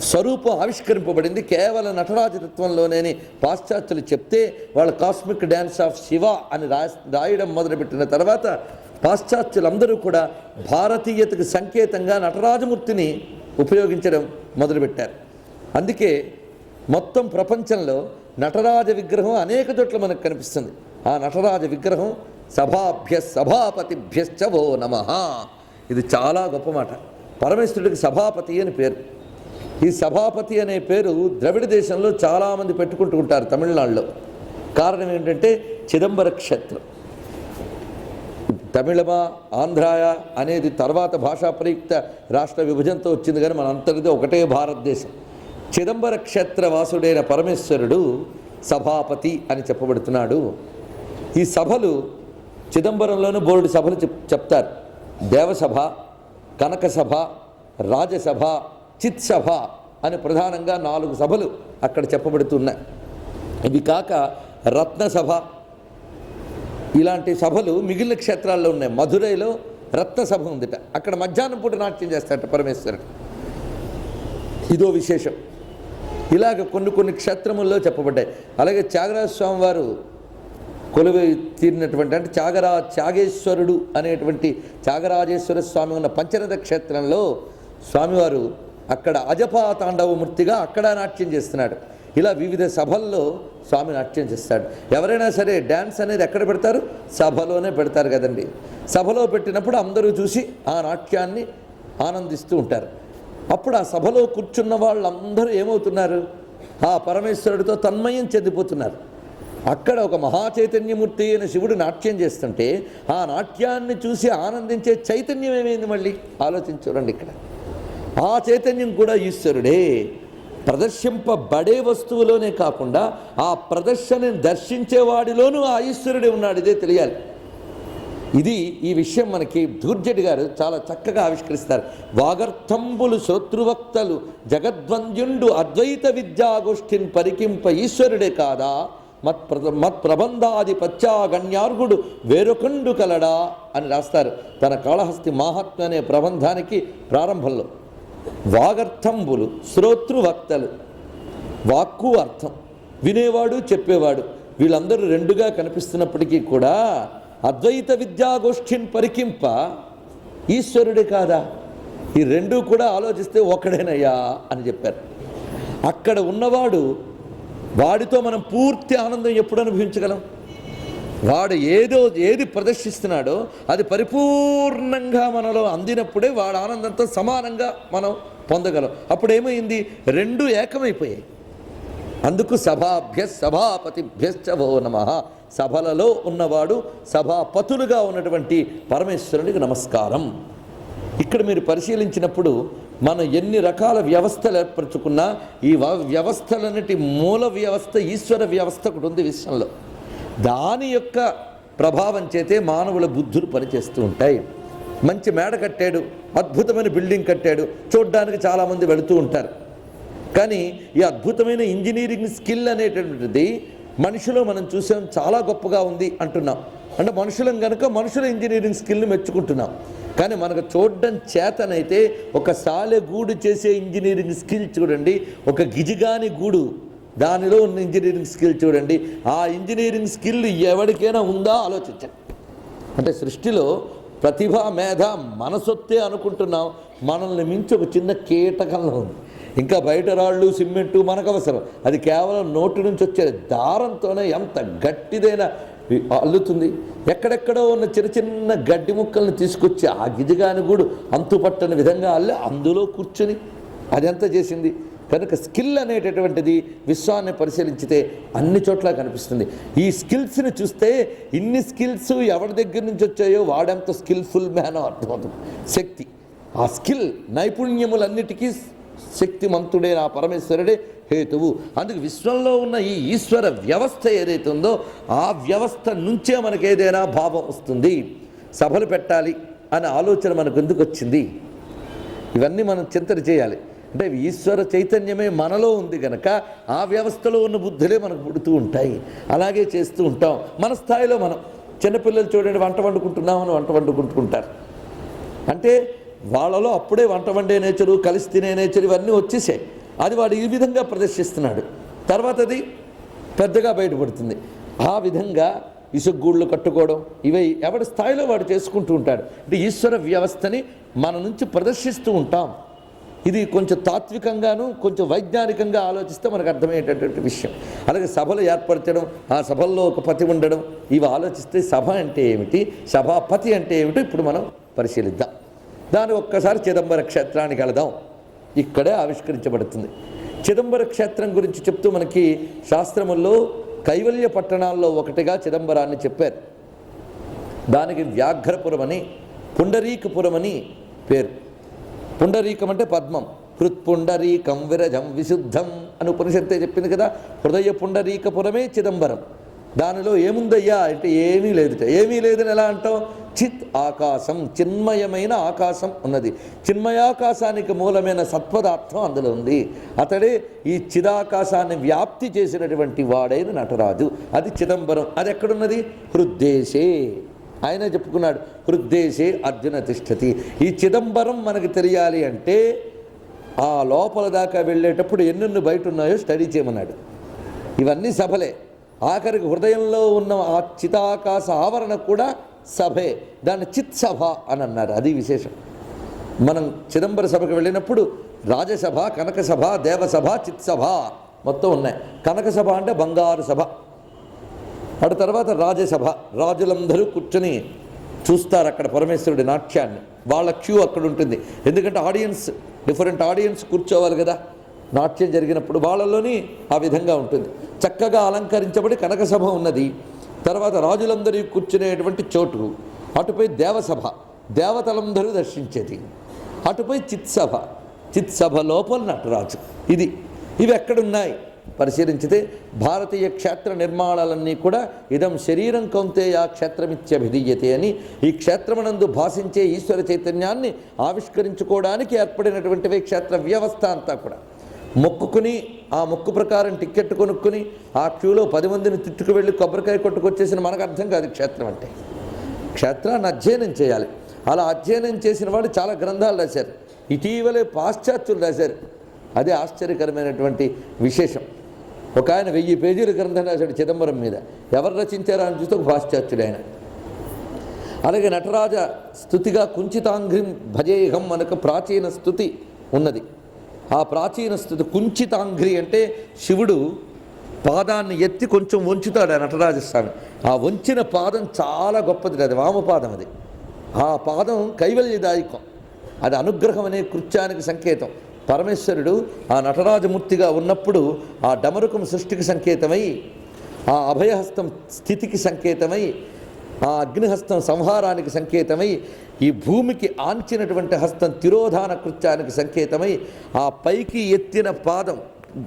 స్వరూపం ఆవిష్కరింపబడింది కేవలం నటరాజతత్వంలోనే పాశ్చాత్యులు చెప్తే వాళ్ళ కాస్మిక్ డ్యాన్స్ ఆఫ్ శివ అని రాయడం మొదలుపెట్టిన తర్వాత పాశ్చాత్యులందరూ కూడా భారతీయతకు సంకేతంగా నటరాజమూర్తిని ఉపయోగించడం మొదలుపెట్టారు. అందుకే మొత్తం ప్రపంచంలో నటరాజ విగ్రహం అనేక చోట్ల మనకు కనిపిస్తుంది. ఆ నటరాజ విగ్రహం సభాభ్య సభాపతిభ్యశ్చ వో నమః. ఇది చాలా గొప్ప మాట. పరమేశ్వరుడికి సభాపతి అని పేరు. ఈ సభాపతి అనే పేరు ద్రవిడ దేశంలో చాలామంది పెట్టుకుంటూ ఉంటారు తమిళనాడులో. కారణం ఏంటంటే చిదంబర క్షేత్రం. తమిళమా ఆంధ్రాయ అనేది తర్వాత భాషా ప్రయుక్త రాష్ట్ర విభజనతో వచ్చింది, కానీ మన అంతటిది ఒకటే భారతదేశం. చిదంబర క్షేత్ర వాసుడైన పరమేశ్వరుడు సభాపతి అని చెప్పబడుతున్నాడు. ఈ సభలు చిదంబరంలోనూ బోర్డు సభలు చెప్తారు. దేవసభ, కనక సభ, రాజసభ, చిత్సభ అని ప్రధానంగా 4 సభలు అక్కడ చెప్పబడుతున్నాయి. ఇవి కాక రత్నసభ ఇలాంటి సభలు మిగిలిన క్షేత్రాల్లో ఉన్నాయి. మధురైలో రత్నసభ ఉందిట, అక్కడ మధ్యాహ్నం పూట నాట్యం చేస్తారట పరమేశ్వరుడు. ఇదో విశేషం. ఇలాగ కొన్ని క్షేత్రముల్లో చెప్పబడ్డాయి. అలాగే త్యాగరాజ స్వామి వారు కొలువై తీరినటువంటి అంటే త్యాగేశ్వరుడు అనేటువంటి త్యాగరాజేశ్వర స్వామి ఉన్న పంచరథ క్షేత్రంలో స్వామివారు అక్కడ అజపా తాండవమూర్తిగా అక్కడ నాట్యం చేస్తున్నాడు. ఇలా వివిధ సభల్లో స్వామి నాట్యం చేస్తాడు. ఎవరైనా సరే డ్యాన్స్ అనేది ఎక్కడ పెడతారు? సభలోనే పెడతారు కదండి. సభలో పెట్టినప్పుడు అందరూ చూసి ఆ నాట్యాన్ని ఆనందిస్తూ ఉంటారు. అప్పుడు ఆ సభలో కూర్చున్న వాళ్ళందరూ ఏమవుతున్నారు? ఆ పరమేశ్వరుడితో తన్మయం చెందిపోతున్నారు. అక్కడ ఒక మహాచైతన్యమూర్తి అయిన శివుడు నాట్యం చేస్తుంటే ఆ నాట్యాన్ని చూసి ఆనందించే చైతన్యం ఏమైంది? మళ్ళీ ఆలోచించండి. ఇక్కడ ఆ చైతన్యం కూడా ఈశ్వరుడే. ప్రదర్శింపబడే వస్తువులోనే కాకుండా ఆ ప్రదర్శనని దర్శించేవాడిలోనూ ఆ ఈశ్వరుడే ఉన్నాడు. ఇదే తెలియాలి. ఈ విషయం మనకి ధూర్జటి గారు చాలా చక్కగా ఆవిష్కరిస్తారు. వాగర్థంబులు శ్రోతృవక్తలు జగద్వంద్యుండు అద్వైత విద్యాగోష్ఠిని పరికింప ఈశ్వరుడే కాదా మత్ప్రబంధాది పచ్చాగణ్యార్గుడు వేరొకండు కలడా అని రాస్తారు తన కాళహస్తి మాహాత్మ్య అనే ప్రబంధానికి ప్రారంభంలో. వాగర్థంబులు శ్రోతృవక్తలు, వాక్కు అర్థం, వినేవాడు చెప్పేవాడు, వీళ్ళందరూ రెండుగా కనిపిస్తున్నప్పటికీ కూడా అద్వైత విద్యాగోష్ఠిని పరికింప ఈశ్వరుడే కాదా? ఈ రెండూ కూడా ఆలోచిస్తే ఒక్కడేనయ్యా అని చెప్పారు. అక్కడ ఉన్నవాడు, వాడితో మనం పూర్తి ఆనందం ఎప్పుడు అనుభవించగలం? వాడు ఏది ప్రదర్శిస్తున్నాడో అది పరిపూర్ణంగా మనలో అందినప్పుడే వాడు ఆనందంతో సమానంగా మనం పొందగలం. అప్పుడు ఏమైంది? రెండు ఏకమైపోయాయి. అందుకు సభాపతిభ్యశ్చ వో నమః. సభలలో ఉన్నవాడు సభాపతులుగా ఉన్నటువంటి పరమేశ్వరునికి నమస్కారం. ఇక్కడ మీరు పరిశీలించినప్పుడు మనం ఎన్ని రకాల వ్యవస్థలు ఏర్పరచుకున్నా ఈ వ్యవస్థలన్నిటి మూల వ్యవస్థ ఈశ్వర వ్యవస్థ ఒకటి ఉంది విశ్వంలో. దాని యొక్క ప్రభావం చేతే మానవుల బుద్ధులు పనిచేస్తూ ఉంటాయి. మంచి మేడ కట్టాడు, అద్భుతమైన బిల్డింగ్ కట్టాడు, చూడ్డానికి చాలామంది వెళుతూ ఉంటారు. కానీ ఈ అద్భుతమైన ఇంజనీరింగ్ స్కిల్ అనేటటువంటిది మనిషిలో మనం చూసాం, చాలా గొప్పగా ఉంది అంటున్నాం. అంటే మనుషులం కనుక మనుషుల ఇంజనీరింగ్ స్కిల్ని మెచ్చుకుంటున్నాం. కానీ మనకు చూడడం చేతనైతే ఒక సాలె గూడు చేసే ఇంజనీరింగ్ స్కిల్ చూడండి, ఒక గిజిగాని గూడు దానిలో ఉన్న ఇంజనీరింగ్ స్కిల్ చూడండి. ఆ ఇంజనీరింగ్ స్కిల్ ఎవరికైనా ఉందా ఆలోచించండి. అంటే సృష్టిలో ప్రతిభ మేధ మనసొత్తే అనుకుంటున్నాం, మనల్ని మించి ఒక చిన్న కీటకంలో ఉంది. ఇంకా బయట రాళ్ళు సిమెంటు మనకు అవసరం, అది కేవలం నోటి నుంచి వచ్చే దారంతోనే ఎంత గట్టిదైనా అల్లుతుంది. ఎక్కడెక్కడో ఉన్న చిన్న చిన్న గడ్డి ముక్కల్ని తీసుకొచ్చి ఆ గిజిగాని గూడు అంతుపట్టని విధంగా అల్లి అందులో కూర్చుని అది ఎంత చేసింది. కనుక స్కిల్ అనేటటువంటిది విశ్వాన్ని పరిశీలించితే అన్ని చోట్ల కనిపిస్తుంది. ఈ స్కిల్స్ని చూస్తే ఇన్ని స్కిల్స్ ఎవరి దగ్గర నుంచి వచ్చాయో వాడెంత స్కిల్ఫుల్ మ్యానో అర్థమవుతుంది. శక్తి, ఆ స్కిల్ నైపుణ్యములన్నిటికీ శక్తిమంతుడే ఆ పరమేశ్వరుడే హేతువు. అందుకు విశ్వంలో ఉన్న ఈ ఈశ్వర వ్యవస్థ ఏదైతే ఉందో ఆ వ్యవస్థ నుంచే మనకు ఏదైనా భావం వస్తుంది. సభలు పెట్టాలి అనే ఆలోచన మనకు ఎందుకు వచ్చింది? ఇవన్నీ మనం చింతన చేయాలి. అంటే ఈశ్వర చైతన్యమే మనలో ఉంది కనుక ఆ వ్యవస్థలో ఉన్న బుద్ధులే మనకు పుడుతూ ఉంటాయి. అలాగే చేస్తూ ఉంటాం. మన స్థాయిలో మనం చిన్నపిల్లలు చూడండి, వంట వండుకుంటున్నామని వంట వండుకుంటుంటారు. అంటే వాళ్ళలో అప్పుడే వంట వండే నేచరు, కలిసి తినే నేచరు ఇవన్నీ వచ్చేసాయి. అది వాడు ఈ విధంగా ప్రదర్శిస్తున్నాడు. తర్వాత అది పెద్దగా బయటపడుతుంది. ఆ విధంగా ఇసుగూళ్ళు కట్టుకోవడం ఇవి ఎవరి స్థాయిలో వాడు చేసుకుంటూ ఉంటాడు. అంటే ఈశ్వర వ్యవస్థని మన నుంచి ప్రదర్శిస్తూ ఉంటాం. ఇది కొంచెం తాత్వికంగాను కొంచెం వైజ్ఞానికంగా ఆలోచిస్తే మనకు అర్థమయ్యేటటువంటి విషయం. అలాగే సభలు ఏర్పరచడం, ఆ సభల్లో ఒక పతి ఉండడం, ఇవి ఆలోచిస్తే సభ అంటే ఏమిటి, సభాపతి అంటే ఏమిటో ఇప్పుడు మనం పరిశీలిద్దాం. దాని ఒక్కసారి చిదంబర క్షేత్రానికి వెళదాం. ఇక్కడే ఆవిష్కరించబడుతుంది. చిదంబర క్షేత్రం గురించి చెప్తూ మనకి శాస్త్రముల్లో కైవల్య పట్టణాల్లో ఒకటిగా చిదంబరాన్ని చెప్పారు. దానికి వ్యాఘ్రపురం అని, పుండరీకపురం అని పేరు. పుండరీకం అంటే పద్మం. హృత్పుండరీకం విరజం విశుద్ధం అని ఉపనిషత్తే చెప్పింది కదా. హృదయ పుండరీకపురమే చిదంబరం. దానిలో ఏముందయ్యా అంటే ఏమీ లేదుట. ఏమీ లేదని ఎలా అంటాం? చిత్ ఆకాశం, చిన్మయమైన ఆకాశం ఉన్నది. చిన్మయాకాశానికి మూలమైన సత్పదార్థం అందులో ఉంది. అతడే ఈ చిదాకాశాన్ని వ్యాప్తి చేసినటువంటి వాడైన నటరాజు. అది చిదంబరం. అది ఎక్కడున్నది? హృద్దేశే. ఆయన చెప్పుకున్నాడు, హృద్దేశే అర్జున తిష్టతి. ఈ చిదంబరం మనకు తెలియాలి అంటే ఆ లోపల దాకా వెళ్ళేటప్పుడు ఎన్నెన్ని బయట ఉన్నాయో స్టడీ చేయమన్నాడు. ఇవన్నీ సభలే. ఆఖరికి హృదయంలో ఉన్న ఆ చితాకాశ ఆవరణ కూడా సభే. దాన్ని చిత్ సభ అని అన్నారు. అది విశేషం. మనం చిదంబర సభకు వెళ్ళినప్పుడు రాజసభ, కనక సభ, దేవసభ, చిత్ సభ మొత్తం ఉన్నాయి. కనక సభ అంటే బంగారు సభ. అటు తర్వాత రాజసభ, రాజులందరూ కూర్చొని చూస్తారు అక్కడ పరమేశ్వరుడి నాట్యాన్ని. వాళ్ళ క్యూ అక్కడ ఉంటుంది. ఎందుకంటే ఆడియన్స్, డిఫరెంట్ ఆడియన్స్ కూర్చోవాలి కదా నాట్యం జరిగినప్పుడు. వాళ్ళలోని ఆ విధంగా ఉంటుంది. చక్కగా అలంకరించబడి కనకసభ ఉన్నది. తర్వాత రాజులందరూ కూర్చునేటువంటి చోటు. అటుపై దేవసభ, దేవతలందరూ దర్శించేది. అటుపై చిత్సభ, చిత్సభ లోపల నటరాజు. ఇవి ఎక్కడున్నాయి పరిశీలించితే భారతీయ క్షేత్ర నిర్మాణాలన్నీ కూడా ఇదం శరీరం కౌంతేయ క్షేత్రమిత్యభిధీయతే అని ఈ క్షేత్రమనందు భాషించే ఈశ్వర చైతన్యాన్ని ఆవిష్కరించుకోవడానికి ఏర్పడినటువంటివే క్షేత్ర వ్యవస్థ అంతా కూడా. మొక్కుకుని ఆ మొక్కు ప్రకారం టిక్కెట్ కొనుక్కుని ఆ క్యూలో 10 మందిని తిట్టుకు వెళ్ళి కొబ్బరికాయ కొట్టుకొచ్చేసిన మనకు అర్థం కాదు క్షేత్రం అంటే. క్షేత్రాన్ని అధ్యయనం చేయాలి. అలా అధ్యయనం చేసిన వాళ్ళు చాలా గ్రంథాలు రాశారు. ఇటీవలే పాశ్చాత్యులు రాశారు. అదే ఆశ్చర్యకరమైనటువంటి విశేషం. ఒక ఆయన 1000 పేజీల గ్రంథం రాశాడు చిదంబరం మీద. ఎవరు రచించారో అని చూస్తే ఒక పాశ్చాత్యుడు ఆయన. అలాగే నటరాజ స్తుతిగా కుంచితాంఘ్రిం భజేహం మనకు ప్రాచీన స్తుతి ఉన్నది. ఆ ప్రాచీన స్థితి కుంచితాంఘ్రి అంటే శివుడు పాదాన్ని ఎత్తి కొంచెం వంచుతాడు ఆ నటరాజస్వామి. ఆ వంచిన పాదం చాలా గొప్పది. అది వామపాదం. అది ఆ పాదం కైవల్యదాయకం. అది అనుగ్రహం అనే కృత్యానికి సంకేతం. పరమేశ్వరుడు ఆ నటరాజమూర్తిగా ఉన్నప్పుడు ఆ డమరుకం సృష్టికి సంకేతమై, ఆ అభయహస్తం స్థితికి సంకేతమై, ఆ అగ్నిహస్తం సంహారానికి సంకేతమై, ఈ భూమికి ఆంచినటువంటి హస్తం తిరోధాన కృత్యానికి సంకేతమై, ఆ పైకి ఎత్తిన పాదం,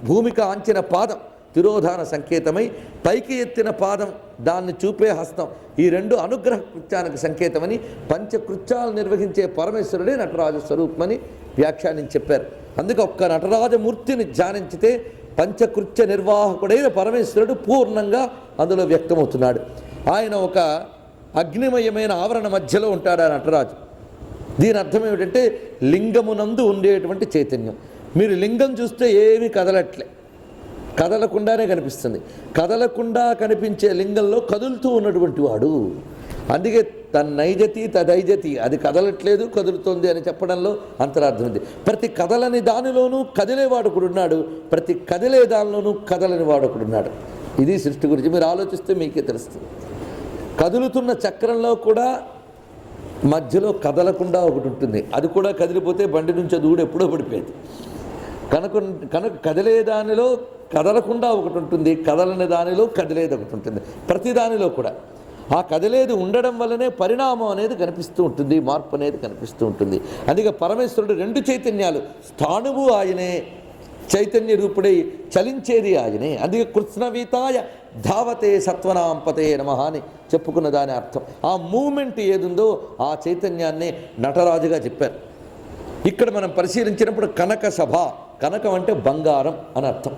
భూమికి ఆంచిన పాదం తిరోధాన సంకేతమై, పైకి ఎత్తిన పాదం దాన్ని చూపే హస్తం, ఈ 2 అనుగ్రహ కృత్యానికి సంకేతమని పంచకృత్యాలు నిర్వహించే పరమేశ్వరుడే నటరాజ స్వరూపమని వ్యాఖ్యానించి చెప్పారు. అందుకే ఒక్క నటరాజమూర్తిని ధ్యానించితే పంచకృత్య నిర్వాహకుడైన పరమేశ్వరుడు పూర్ణంగా అందులో వ్యక్తమవుతున్నాడు. ఆయన ఒక అగ్నిమయమైన ఆవరణ మధ్యలో ఉంటాడు ఆ నటరాజు. దీని అర్థం ఏమిటంటే లింగమునందు ఉండేటువంటి చైతన్యం. మీరు లింగం చూస్తే ఏమీ కదలట్లే, కదలకుండానే కనిపిస్తుంది. కదలకుండా కనిపించే లింగంలో కదులుతూ ఉన్నటువంటి వాడు. అందుకే తన్నైజతి తదైజతి, అది కదలట్లేదు కదులుతోంది అని చెప్పడంలో అంతరార్థం ఉంది. ప్రతి కదలని దానిలోనూ కదిలేవాడు ఒకడున్నాడు, ప్రతి కదిలే దానిలోనూ కదలని వాడు ఒకడున్నాడు. ఇది సృష్టి గురించి మీరు ఆలోచిస్తే మీకే తెలుస్తుంది. కదులుతున్న చక్రంలో కూడా మధ్యలో కదలకుండా ఒకటి ఉంటుంది. అది కూడా కదిలిపోతే బండి నుంచి దూడు ఎప్పుడో పడిపోయేది. కనుక కదిలే దానిలో కదలకుండా ఒకటి ఉంటుంది, కదలని దానిలో కదిలేది ఒకటి ఉంటుంది. ప్రతి దానిలో కూడా ఆ కదిలేది ఉండడం వల్లనే పరిణామం అనేది కనిపిస్తూ ఉంటుంది, మార్పు అనేది కనిపిస్తూ ఉంటుంది. అందుకే పరమేశ్వరుడు 2 చైతన్యాలు, స్థాణువు ఆయనే, చైతన్య రూపుడై చలించేది ఆయనే. అందుకే కృష్ణవీతాయ ధావతే సత్వనాంపతే నమః అని చెప్పుకున్న దాని అర్థం. ఆ మూమెంట్ ఏదుందో ఆ చైతన్యాన్నే నటరాజుగా చెప్పారు. ఇక్కడ మనం పరిశీలించినప్పుడు కనక సభ, కనకం అంటే బంగారం అని అర్థం.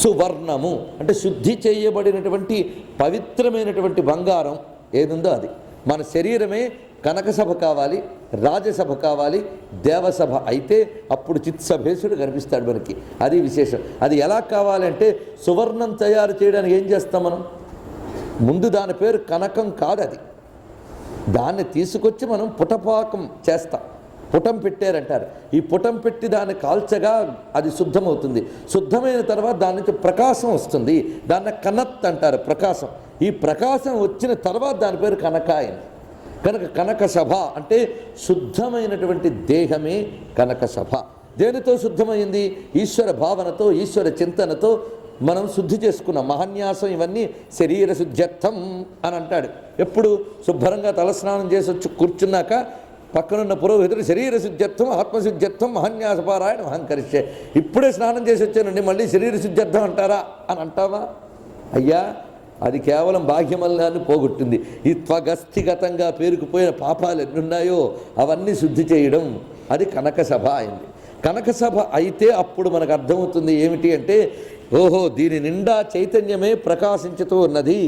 సువర్ణము అంటే శుద్ధి చేయబడినటువంటి పవిత్రమైనటువంటి బంగారం ఏదుందో అది. మన శరీరమే కనకసభ కావాలి, రాజసభ కావాలి, దేవసభ అయితే అప్పుడు చిత్సభేశుడు కనిపిస్తాడు మనకి. అది విశేషం. అది ఎలా కావాలంటే సువర్ణం తయారు చేయడానికి ఏం చేస్తాం మనం? ముందు దాని పేరు కనకం కాదు, అది దాన్ని తీసుకొచ్చి మనం పుటపాకం చేస్తాం. పుటం పెట్టారంటారు. ఈ పుటం పెట్టి దాన్ని కాల్చగా అది శుద్ధమవుతుంది. శుద్ధమైన తర్వాత దాని నుంచి ప్రకాశం వస్తుంది. దాన్ని కనత్ అంటారు, ప్రకాశం. ఈ ప్రకాశం వచ్చిన తర్వాత దాని పేరు కనకాయన. కనుక కనక సభ అంటే శుద్ధమైనటువంటి దేహమే కనక సభ. దేనితో శుద్ధమైంది? ఈశ్వర భావనతో, ఈశ్వర చింతనతో మనం శుద్ధి చేసుకున్నాం. మహాన్యాసం ఇవన్నీ శరీర శుద్ధ్యర్థం అని అంటాడు. ఎప్పుడు శుభ్రంగా తలస్నానం చేసి వచ్చి కూర్చున్నాక పక్కనున్న పురోహితుడు శరీర శుద్ధ్యర్థం ఆత్మశుద్ధ్యర్థం మహాన్యాసపారాయణ అహంకరిస్తే, ఇప్పుడే స్నానం చేసి వచ్చానండి మళ్ళీ శరీర శుద్ధ్యర్థం అంటారా అని అంటావా? అయ్యా, అది కేవలం బాహ్యమల్లాన్ని పోగొట్టింది. ఈ త్వగస్థిగతంగా పేరుకుపోయిన పాపాలు ఎన్నున్నాయో అవన్నీ శుద్ధి చేయడం, అది కనక సభ అయింది. కనక సభ అయితే అప్పుడు మనకు అర్థమవుతుంది ఏమిటి అంటే, ఓహో దీని నిండా చైతన్యమే ప్రకాశించుతూ ఉన్నది.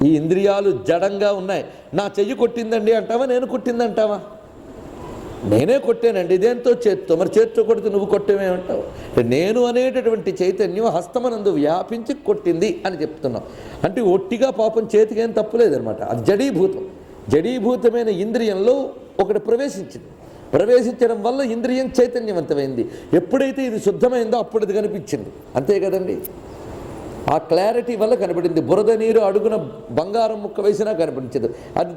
ఈ ఇంద్రియాలు జడంగా ఉన్నాయి. నా చెయ్యి కొట్టిందండి అంటావా, నేను కొట్టిందంటావా? నేనే కొట్టానండి. దేంతో? చేత్తో. మరి చేత్తో కొడితే నువ్వు కొట్టేమేమంటావు? నేను అనేటటువంటి చైతన్యం హస్తమనందు వ్యాపించి కొట్టింది అని చెప్తున్నాం. అంటే ఒట్టిగా పాపం చేతికేం తప్పులేదనమాట. అది జడీభూతం. జడీభూతమైన ఇంద్రియంలో ఒకటి ప్రవేశించింది. ప్రవేశించడం వల్ల ఇంద్రియం చైతన్యవంతమైంది. ఎప్పుడైతే ఇది శుద్ధమైందో అప్పుడు అది కనిపించింది. అంతే కదండి. ఆ క్లారిటీ వల్ల కనబడింది. బురద నీరు అడుగున బంగారం ముక్క వేసినా కనిపించదు.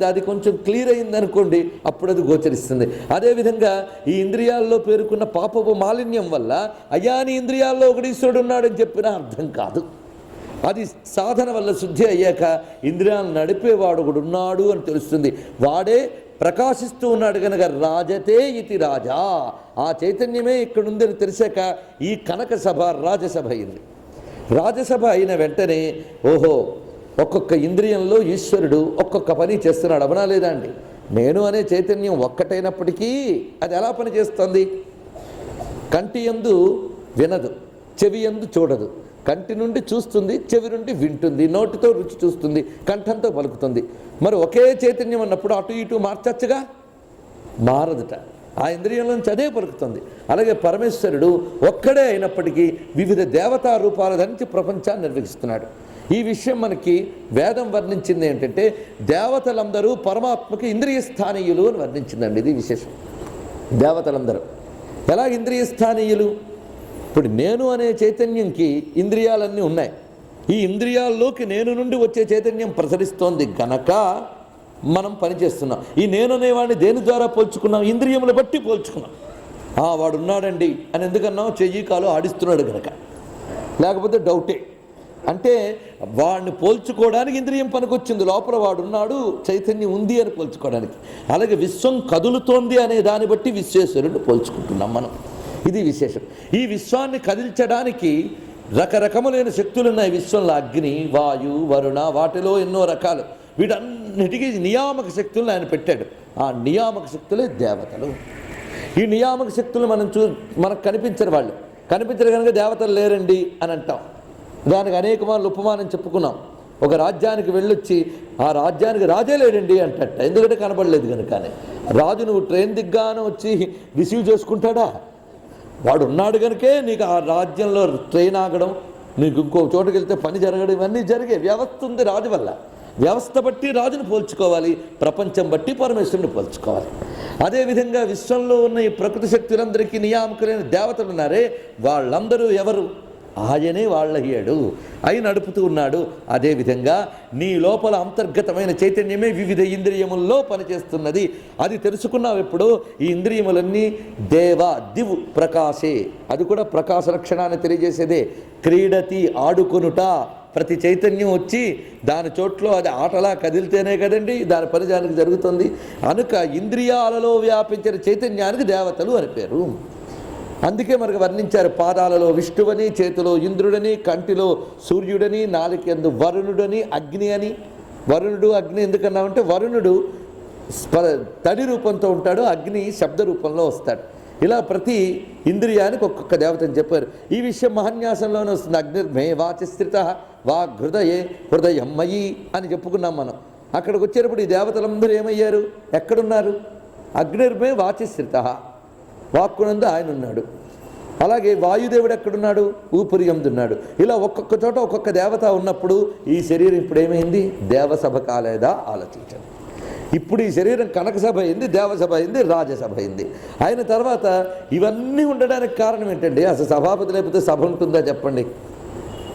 అది కొంచెం క్లియర్ అయిందనుకోండి, అప్పుడు అది గోచరిస్తుంది. అదేవిధంగా ఈ ఇంద్రియాల్లో పేరుకున్న పాపపు మాలిన్యం వల్ల అయాని ఇంద్రియాల్లో ఒకటి ఈశ్వరుడు ఉన్నాడని చెప్పినా అర్థం కాదు. అది సాధన వల్ల శుద్ధి అయ్యాక ఇంద్రియాలను నడిపేవాడు ఒకడు ఉన్నాడు అని తెలుస్తుంది. వాడే ప్రకాశిస్తూ ఉన్నాడు కనుక రాజతే ఇతి రాజా. ఆ చైతన్యమే ఇక్కడుందని తెలిసాక ఈ కనక సభ రాజసభ అయింది. రాజసభ అయిన వెంటనే ఓహో ఒక్కొక్క ఇంద్రియంలో ఈశ్వరుడు ఒక్కొక్క పని చేస్తున్నాడు. అవనా లేదా అండి? నేను అనే చైతన్యం ఒక్కటైనప్పటికీ అది ఎలా పని చేస్తుంది? కంటి యందు వినదు, చెవి యందు చూడదు. కంటి నుండి చూస్తుంది, చెవి నుండి వింటుంది, నోటితో రుచి చూస్తుంది, కంఠంతో పలుకుతుంది. మరి ఒకే చైతన్యం అన్నప్పుడు అటు ఇటు మార్చచ్చుగా? మారదుట. ఆ ఇంద్రియంలోంచి అదే పలుకుతుంది. అలాగే పరమేశ్వరుడు ఒక్కడే అయినప్పటికీ వివిధ దేవతా రూపాల ధరించి ప్రపంచాన్ని నిర్వహిస్తున్నాడు. ఈ విషయం మనకి వేదం వర్ణించింది ఏంటంటే, దేవతలందరూ పరమాత్మకి ఇంద్రియ స్థానీయులు అని వర్ణించిందండి. ఇది విశేషం. దేవతలందరూ ఎలా ఇంద్రియ స్థానీయులు? ఇప్పుడు నేను అనే చైతన్యంకి ఇంద్రియాలన్నీ ఉన్నాయి. ఈ ఇంద్రియాల్లోకి నేను నుండి వచ్చే చైతన్యం ప్రసరిస్తోంది గనక మనం పనిచేస్తున్నాం. ఈ నేను అనేవాడిని దేని ద్వారా పోల్చుకున్నాం? ఇంద్రియములు బట్టి పోల్చుకున్నాం. వాడు ఉన్నాడండి అని ఎందుకన్నాం? చెయ్యి కాలు ఆడిస్తున్నాడు కనుక. లేకపోతే డౌటే. అంటే వాడిని పోల్చుకోవడానికి ఇంద్రియం పనికొచ్చింది. లోపల వాడున్నాడు, చైతన్యం ఉంది అని పోల్చుకోవడానికి. అలాగే విశ్వం కదులుతోంది అనే దాన్ని బట్టి విశ్వేశ్వరుడిని పోల్చుకుంటున్నాం మనం. ఇది విశేషం. ఈ విశ్వాన్ని కదిల్చడానికి రకరకములైన శక్తులు ఉన్నాయి విశ్వంలో. అగ్ని, వాయు, వరుణ, వాటిలో ఎన్నో రకాలు. వీటన్నిటికీ నియామక శక్తులను ఆయన పెట్టాడు. ఆ నియామక శక్తులే దేవతలు. ఈ నియామక శక్తులు మనకు కనిపించరు. వాళ్ళు కనిపించరు కనుక దేవతలు లేరండి అని అంటాం. దానికి అనేక మార్లు ఉపమానం చెప్పుకున్నాం. ఒక రాజ్యానికి వెళ్ళొచ్చి ఆ రాజ్యానికి రాజే లేడండి అంటట. ఎందుకంటే కనబడలేదు కనుక. రాజు నువ్వు ట్రైన్ దిగ్గానే వచ్చి రిసీవ్ చేసుకుంటాడా? వాడు ఉన్నాడు కనుకే నీకు ఆ రాజ్యంలో ట్రైన్ ఆగడం, నీకు ఇంకో చోటుకి వెళ్తే పని జరగడం, ఇవన్నీ జరిగే వ్యవస్థ ఉంది రాజు వల్ల. వ్యవస్థ బట్టి రాజును పోల్చుకోవాలి, ప్రపంచం బట్టి పరమేశ్వరుని పోల్చుకోవాలి. అదేవిధంగా విశ్వంలో ఉన్న ఈ ప్రకృతి శక్తులందరికీ నియామకులైన దేవతలు ఉన్నారే, వాళ్ళందరూ ఎవరు? ఆయనే వాళ్ళయ్యాడు, అయి నడుపుతూ ఉన్నాడు. అదేవిధంగా నీ లోపల అంతర్గతమైన చైతన్యమే వివిధ ఇంద్రియముల్లో పనిచేస్తున్నది. అది తెలుసుకున్నావు ఎప్పుడు? ఈ ఇంద్రియములన్నీ దివు ప్రకాశే. అది కూడా ప్రకాశ లక్షణాన్ని తెలియజేసేదే. క్రీడతి ఆడుకొనుట. ప్రతి చైతన్యం వచ్చి దాని చోట్లో అది ఆటలా కదిలితేనే కదండి దాని పని దానికి జరుగుతుంది. కనుక ఇంద్రియాలలో వ్యాపించిన చైతన్యానికి దేవతలు అని పేరు. అందుకే మనకు వర్ణించారు, పాదాలలో విష్ణువని, చేతిలో ఇంద్రుడని, కంటిలో సూర్యుడని, నాలుకెందు వరుణుడని, అగ్ని అని. వరుణుడు అగ్ని ఎందుకన్నామంటే వరుణుడు తడి రూపంతో ఉంటాడు, అగ్ని శబ్ద రూపంలో వస్తాడు. ఇలా ప్రతి ఇంద్రియానికి ఒక్కొక్క దేవతని చెప్పారు. ఈ విషయం మహాన్యాసంలోనే వస్తుంది. అగ్నిర్మే వాచస్థిత వాగ్హృదయే హృదయం మయి అని చెప్పుకున్నాం మనం. అక్కడికి వచ్చేటప్పుడు ఈ దేవతలందరూ ఏమయ్యారు, ఎక్కడున్నారు? అగ్నిర్మే వాచస్థిత, వాక్కునందు ఆయన ఉన్నాడు. అలాగే వాయుదేవుడు ఎక్కడున్నాడు? ఊపిరి యందున్నాడు. ఇలా ఒక్కొక్క చోట ఒక్కొక్క దేవత ఉన్నప్పుడు ఈ శరీరం ఇప్పుడు ఏమైంది? దేవసభ కాలేదా ఆలోచించండి. ఇప్పుడు ఈ శరీరం కనకసభ అయింది, దేవసభ అయింది, రాజసభ అయింది. అయిన తర్వాత ఇవన్నీ ఉండడానికి కారణం ఏంటండి? అసలు సభాపతి లేకపోతే సభ ఉంటుందా చెప్పండి?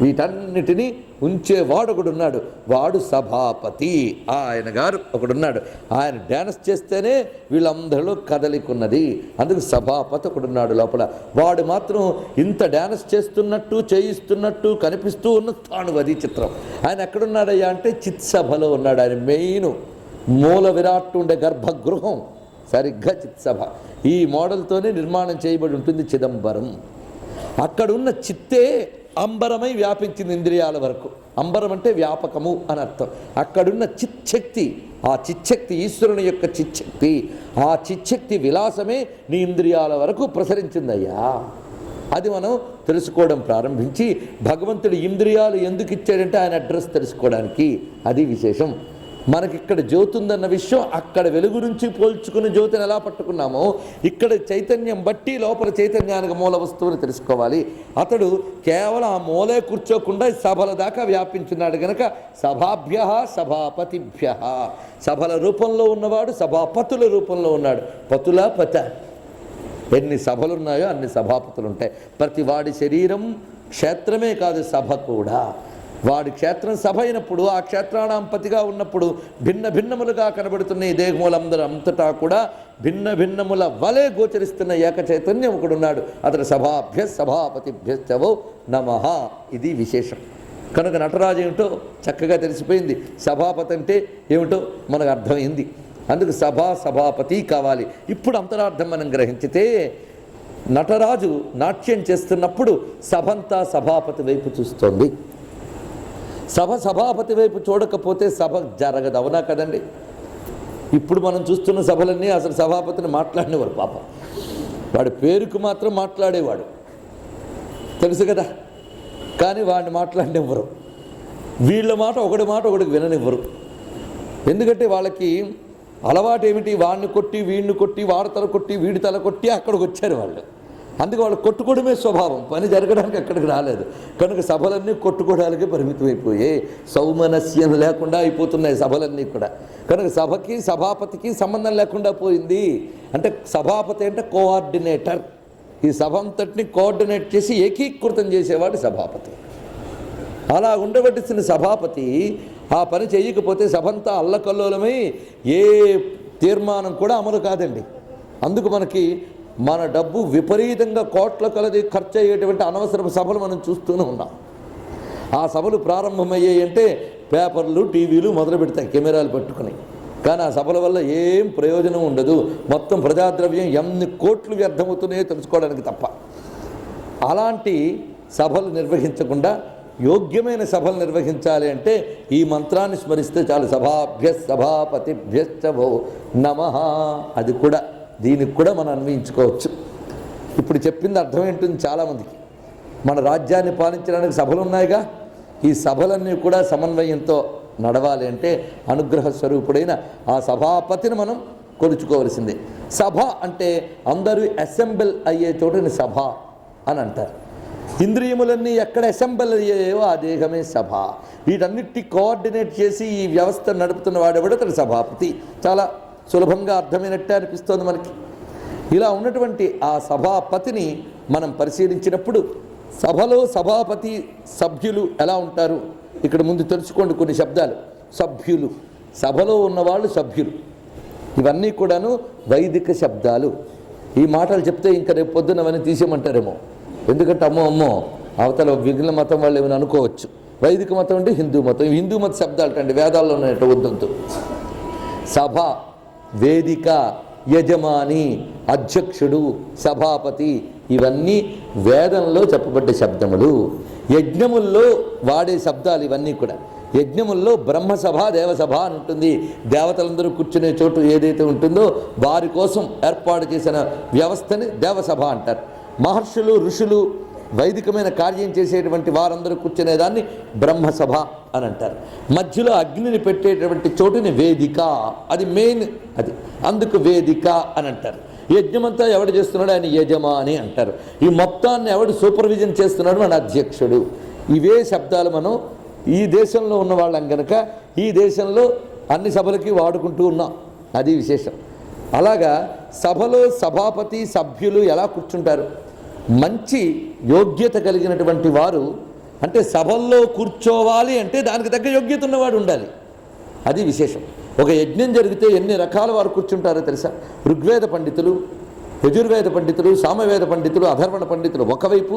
వీటన్నిటినీ ఉంచేవాడు ఒకడున్నాడు, వాడు సభాపతి. ఆయన గారు ఒకడున్నాడు. ఆయన డ్యాన్స్ చేస్తేనే వీళ్ళందరిలో కదలికున్నది. అందుకు సభాపతి ఒకడున్నాడు లోపల. వాడు మాత్రం ఇంత డ్యాన్స్ చేస్తున్నట్టు, చేయిస్తున్నట్టు కనిపిస్తూ ఉన్న తాను. అది చిత్రం. ఆయన ఎక్కడున్నాడయ్యా అంటే చిత్సభలో ఉన్నాడు. ఆయన మెయిన్ మూల విరాట్ ఉండే గర్భగృహం సరిగ్గా చిత్సభ. ఈ మోడల్తోనే నిర్మాణం చేయబడి ఉంటుంది చిదంబరం. అక్కడున్న చిత్తే అంబరమై వ్యాపించింది ఇంద్రియాల వరకు. అంబరం అంటే వ్యాపకము అని అర్థం. అక్కడున్న చిచ్చక్తి, ఆ చిచ్చక్తి ఈశ్వరుని యొక్క చిచ్చక్తి, ఆ చిచ్చక్తి విలాసమే నీ ఇంద్రియాల వరకు ప్రసరించిందయ్యా. అది మనం తెలుసుకోవడం ప్రారంభించి భగవంతుడి ఇంద్రియాలు ఎందుకు ఇచ్చాడంటే ఆయన అడ్రస్ తెలుసుకోవడానికి. అది విశేషం. మనకిక్కడ జ్యోతి ఉందన్న విషయం అక్కడ వెలుగు నుంచి పోల్చుకుని జ్యోతిని ఎలా పట్టుకున్నామో ఇక్కడ చైతన్యం బట్టి లోపల చైతన్యానికి మూల వస్తువుని తెలుసుకోవాలి. అతడు కేవలం ఆ మూలే కూర్చోకుండా సభల దాకా వ్యాపించున్నాడు గనక సభాభ్య సభాపతిభ్య. సభల రూపంలో ఉన్నవాడు సభాపతుల రూపంలో ఉన్నాడు. పతుల పత, ఎన్ని సభలున్నాయో అన్ని సభాపతులు ఉంటాయి. ప్రతి వాడి శరీరం క్షేత్రమే కాదు, సభ కూడా. వాడి క్షేత్రం సభ అయినప్పుడు ఆ క్షేత్రానాంపతిగా ఉన్నప్పుడు భిన్న భిన్నములుగా కనబడుతున్న ఈ దేహములందరూ అంతటా కూడా భిన్న భిన్నముల వలె గోచరిస్తున్న ఏక చైతన్యం ఒకడున్నాడు. అతడు సభాభ్య సభాపతిభ్యశ్చవో నమః. ఇది విశేషం. కనుక నటరాజు ఏమిటో చక్కగా తెలిసిపోయింది, సభాపతి అంటే ఏమిటో మనకు అర్థమైంది. అందుకు సభాపతి కావాలి. ఇప్పుడు అంతరార్థం మనం గ్రహించితే నటరాజు నాట్యం చేస్తున్నప్పుడు సభంతా సభాపతి వైపు చూస్తోంది. సభాపతి వైపు చూడకపోతే సభ జరగదు, అవునా కదండి? ఇప్పుడు మనం చూస్తున్న సభలన్నీ అసలు సభాపతిని మాట్లాడినవారు పాపం. వాడి పేరుకు మాత్రం మాట్లాడేవాడు తెలుసు కదా, కానీ వాడిని మాట్లాడినివ్వరు. వీళ్ళ మాట ఒకడికి విననివ్వరు. ఎందుకంటే వాళ్ళకి అలవాటు ఏమిటి? వాడిని కొట్టి వీడిని కొట్టి, వాడి తల కొట్టి వీడి తల కొట్టి అక్కడికి వచ్చారు వాళ్ళు. అందుకే వాళ్ళు కొట్టుకోవడమే స్వభావం, పని జరగడానికి అక్కడికి రాలేదు. కనుక సభలన్నీ కొట్టుకోవడానికే పరిమితమైపోయాయి. సౌమనస్యం లేకుండా అయిపోతున్నాయి సభలన్నీ కూడా. కనుక సభకి సభాపతికి సంబంధం లేకుండా పోయింది. అంటే సభాపతి అంటే కోఆర్డినేటర్. ఈ సభ అంతటిని కోఆర్డినేట్ చేసి ఏకీకృతం చేసేవాడు సభాపతి. అలా ఉండవలసిన సభాపతి ఆ పని చేయకపోతే సభంతా అల్లకల్లోలమై ఏ తీర్మానం కూడా అమలు కాదండి. అందుకు మనకి మన డబ్బు విపరీతంగా కోట్ల కొలది ఖర్చు అయ్యేటువంటి అనవసరపు సభలు మనం చూస్తూనే ఉన్నాం. ఆ సభలు ప్రారంభమయ్యాయి అంటే పేపర్లు టీవీలు మొదలు పెడతాయి కెమెరాలు పట్టుకుని. కానీ ఆ సభల వల్ల ఏం ప్రయోజనం ఉండదు. మొత్తం ప్రజాద్రవ్యం ఎన్ని కోట్లు వ్యర్థమవుతున్నాయో తెలుసుకోవడానికి తప్ప. అలాంటి సభలు నిర్వహించకుండా యోగ్యమైన సభలు నిర్వహించాలి అంటే ఈ మంత్రాన్ని స్మరిస్తే చాలు. సభాభ్య సభాపతిభ్యశ్చవో నమః. అది కూడా దీనికి కూడా మనం అన్వయించుకోవచ్చు. ఇప్పుడు చెప్పింది అర్థమేంటుంది చాలామందికి. మన రాజ్యాన్ని పాలించడానికి సభలు ఉన్నాయిగా, ఈ సభలన్నీ కూడా సమన్వయంతో నడవాలి అంటే అనుగ్రహ స్వరూపుడైన ఆ సభాపతిని మనం కొలుచుకోవలసిందే. సభ అంటే అందరూ అసెంబుల్ అయ్యే చోటుని సభ అని అంటారు. ఇంద్రియములన్నీ ఎక్కడ అసెంబుల్ అయ్యాయో ఆ దేహమే సభ. వీటన్నిటి కోఆర్డినేట్ చేసి ఈ వ్యవస్థ నడుపుతున్న వాడెవడో అతడు సభాపతి. చాలా సులభంగా అర్థమైనట్టే అనిపిస్తోంది మనకి. ఇలా ఉన్నటువంటి ఆ సభాపతిని మనం పరిశీలించినప్పుడు సభలో సభాపతి సభ్యులు ఎలా ఉంటారు ఇక్కడ ముందు తెలుసుకోండి. కొన్ని శబ్దాలు. సభ్యులు, సభలో ఉన్నవాళ్ళు సభ్యులు, ఇవన్నీ కూడాను వైదిక శబ్దాలు. ఈ మాటలు చెప్తే ఇంకా రేపు పొద్దున అవన్నీ తీసేయమంటారేమో. ఎందుకంటే అమ్మో అవతల విఘ్న మతం వాళ్ళు ఏమైనా అనుకోవచ్చు. వైదిక మతం అంటే హిందూ మతం. హిందూ మత శబ్దాలు అండి, వేదాల్లో ఉన్నట్టు వద్దంతు. సభ, వేదిక, యజమాని, అధ్యక్షుడు, సభాపతి ఇవన్నీ వేదంలో చెప్పబడ్డ శబ్దములు. యజ్ఞముల్లో వాడే శబ్దాలు ఇవన్నీ కూడా. యజ్ఞముల్లో బ్రహ్మసభ దేవసభ అని ఉంటుంది. దేవతలందరూ కూర్చునే చోటు ఏదైతే ఉంటుందో వారి కోసం ఏర్పాటు చేసిన వ్యవస్థని దేవసభ అంటారు. మహర్షులు ఋషులు వైదికమైన కార్యం చేసేటువంటి వారందరూ కూర్చునేదాన్ని బ్రహ్మసభ అని అంటారు. మధ్యలో అగ్నిని పెట్టేటువంటి చోటుని వేదిక, అది మెయిన్, అది అందుకు వేదిక అని అంటారు. యజ్ఞమంతా ఎవడు చేస్తున్నాడు ఆయన యజమాని అంటారు. ఈ మొత్తాన్ని ఎవడు సూపర్విజన్ చేస్తున్నాడు మన అధ్యక్షుడు. ఇవే శబ్దాలు మనం ఈ దేశంలో ఉన్న వాళ్ళం కనుక ఈ దేశంలో అన్ని సభలకి వాడుకుంటూ ఉన్నాం, అది విశేషం. అలాగా సభలో సభాపతి సభ్యులు ఎలా కూర్చుంటారు? మంచి యోగ్యత కలిగినటువంటి వారు, అంటే సభల్లో కూర్చోవాలి అంటే దానికి తగ్గ యోగ్యత ఉన్నవాడు ఉండాలి, అది విశేషం. ఒక యజ్ఞం జరిగితే ఎన్ని రకాల వారు కూర్చుంటారో తెలుసా? ఋగ్వేద పండితులు, యజుర్వేద పండితులు, సామవేద పండితులు, అధర్వణ పండితులు ఒకవైపు,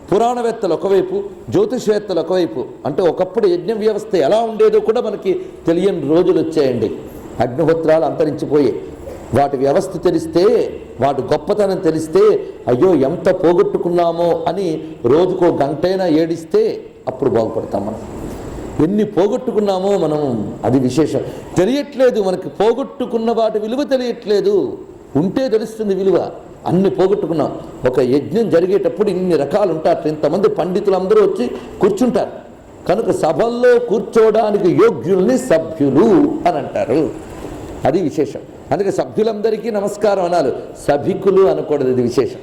పురాణవేత్తలు ఒకవైపు, జ్యోతిషవేత్తలు ఒకవైపు. అంటే ఒకప్పుడు యజ్ఞ వ్యవస్థ ఎలా ఉండేదో కూడా మనకి తెలియని రోజులు వచ్చాయండి. అగ్నిహోత్రాలు అంతరించిపోయాయి. వాటి వ్యవస్థ తెలిస్తే, వాటి గొప్పతనం తెలిస్తే అయ్యో ఎంత పోగొట్టుకున్నామో అని రోజుకో గంటైనా ఏడిస్తే అప్పుడు బాగుపడతాం మనం. ఎన్ని పోగొట్టుకున్నామో మనం, అది విశేషం. తెలియట్లేదు మనకి, పోగొట్టుకున్న వాటి విలువ తెలియట్లేదు. ఉంటే తెలుస్తుంది విలువ. అన్ని పోగొట్టుకున్నాం. ఒక యజ్ఞం జరిగేటప్పుడు ఇన్ని రకాలు ఉంటారు. ఇంతమంది పండితులందరూ వచ్చి కూర్చుంటారు కనుక సభల్లో కూర్చోవడానికి యోగ్యుల్ని సభ్యులు అని అంటారు, అది విశేషం. అందుకే సభ్యులందరికీ నమస్కారం అనాలి, సభికులు అనకూడదు, ఇది విశేషం.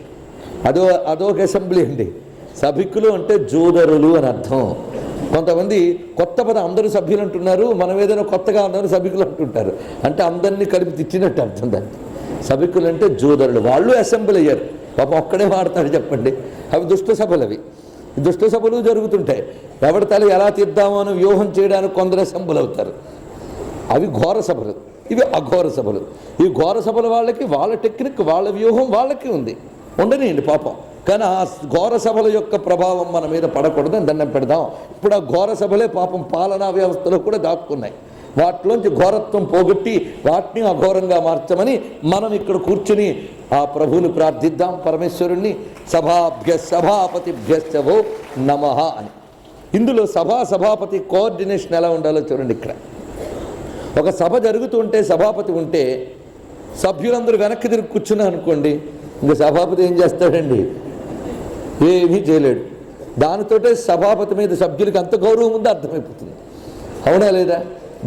అదొక అసెంబ్లీ అండి. సభికులు అంటే జోదరులు అని అర్థం. కొంతమంది కొత్త పదం అందరూ సభ్యులు అంటున్నారు, మనం ఏదైనా కొత్తగా అందరూ సభికులు అంటుంటారు, అంటే అందరినీ కలిపి తిట్టినట్టు అర్థం దాన్ని. సభికులు అంటే జోదరులు, వాళ్ళు అసెంబ్లీ అయ్యారు. పాపం ఒక్కడే మాడతాడు చెప్పండి. అవి దుష్ట సభలు. అవి దుష్ట సభలు జరుగుతుంటాయి. ఎవరి తల ఎలా తీద్దామో అని వ్యూహం చేయడానికి కొందరు అసెంబ్లీ అవుతారు. అవి ఘోర సభలు, ఇవి అఘోర సభలు. ఈ ఘోర సభల వాళ్ళకి వాళ్ళ టెక్నిక్, వాళ్ళ వ్యూహం వాళ్ళకి ఉంది, ఉండనియండి పాపం. కానీ ఆ ఘోర సభల యొక్క ప్రభావం మన మీద పడకూడదని దండం పెడదాం. ఇప్పుడు ఆ ఘోర సభలే పాపం పాలనా వ్యవస్థలో కూడా దాక్కున్నాయి. వాటిలోంచి ఘోరత్వం పోగొట్టి వాటిని అఘోరంగా మార్చమని మనం ఇక్కడ కూర్చుని ఆ ప్రభువుని ప్రార్థిద్దాం, పరమేశ్వరుణ్ణి. సభాపతిభ్యశ్చవో నమః అని. ఇందులో సభాపతి కోఆర్డినేషన్ ఎలా ఉండాలో చూడండి. ఇక్కడ ఒక సభ జరుగుతుంటే సభాపతి ఉంటే సభ్యులందరూ వెనక్కి తిరిగి కూర్చున్నారు అనుకోండి, ఇంకా సభాపతి ఏం చేస్తాడండి? ఏమీ చేయలేడు. దానితోటే సభాపతి మీద సభ్యులకి అంత గౌరవం ఉందో అర్థమైపోతుంది. అవునా లేదా?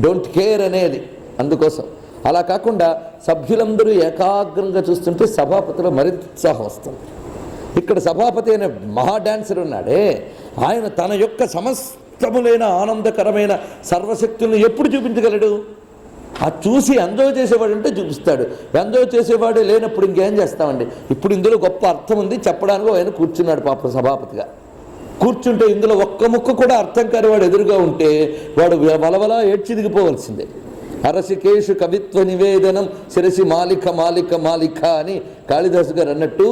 డోంట్ కేర్ అనేది. అందుకోసం అలా కాకుండా సభ్యులందరూ ఏకాగ్రంగా చూస్తుంటే సభాపతిలో మరింత ఉత్సాహం వస్తుంది. ఇక్కడ సభాపతి అనే మహా డాన్సర్ ఉన్నాడే, ఆయన తన యొక్క సమస్తములైన ఆనందకరమైన సర్వశక్తులను ఎప్పుడు చూపించగలడు? ఆ చూసి ఎంజాయ్ చేసేవాడు అంటే చూపిస్తాడు. ఎంజాయ్ చేసేవాడే లేనప్పుడు ఇంకేం చేస్తామండి? ఇప్పుడు ఇందులో గొప్ప అర్థం ఉంది చెప్పడానికి. ఆయన కూర్చున్నాడు పాప సభాపతిగా. కూర్చుంటే ఇందులో ఒక్క ముక్క కూడా అర్థం కాని వాడు ఎదురుగా ఉంటే వాడు వలవలా ఏడ్చి దిగిపోవలసిందే. అరసికేషు కవిత్వ నివేదనం శిరసి మాలిక మాలిక మాలిక అని కాళిదాసు గారు అన్నట్టు,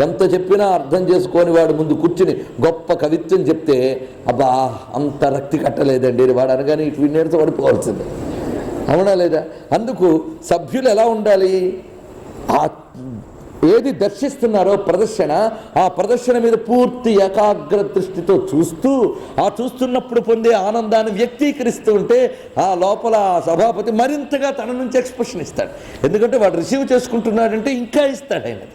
ఎంత చెప్పినా అర్థం చేసుకొని వాడు ముందు కూర్చుని గొప్ప కవిత్వం చెప్తే అబ్బా అంత రక్తి కట్టలేదండి వాడు అనగానే ఇటు వినేడుతో పడిపోవాల్సిందే. అవునా లేదా? అందుకు సభ్యులు ఎలా ఉండాలి? ఆ ఏది దర్శిస్తున్నారో ప్రదర్శన, ఆ ప్రదర్శన మీద పూర్తి ఏకాగ్ర దృష్టితో చూస్తూ ఆ చూస్తున్నప్పుడు పొందే ఆనందాన్ని వ్యక్తీకరిస్తూ ఉంటే ఆ లోపల సభాపతి మరింతగా తన నుంచి ఎక్స్ప్రెషన్ ఇస్తాడు. ఎందుకంటే వాడు రిసీవ్ చేసుకుంటున్నాడంటే ఇంకా ఇస్తాడు ఆయన.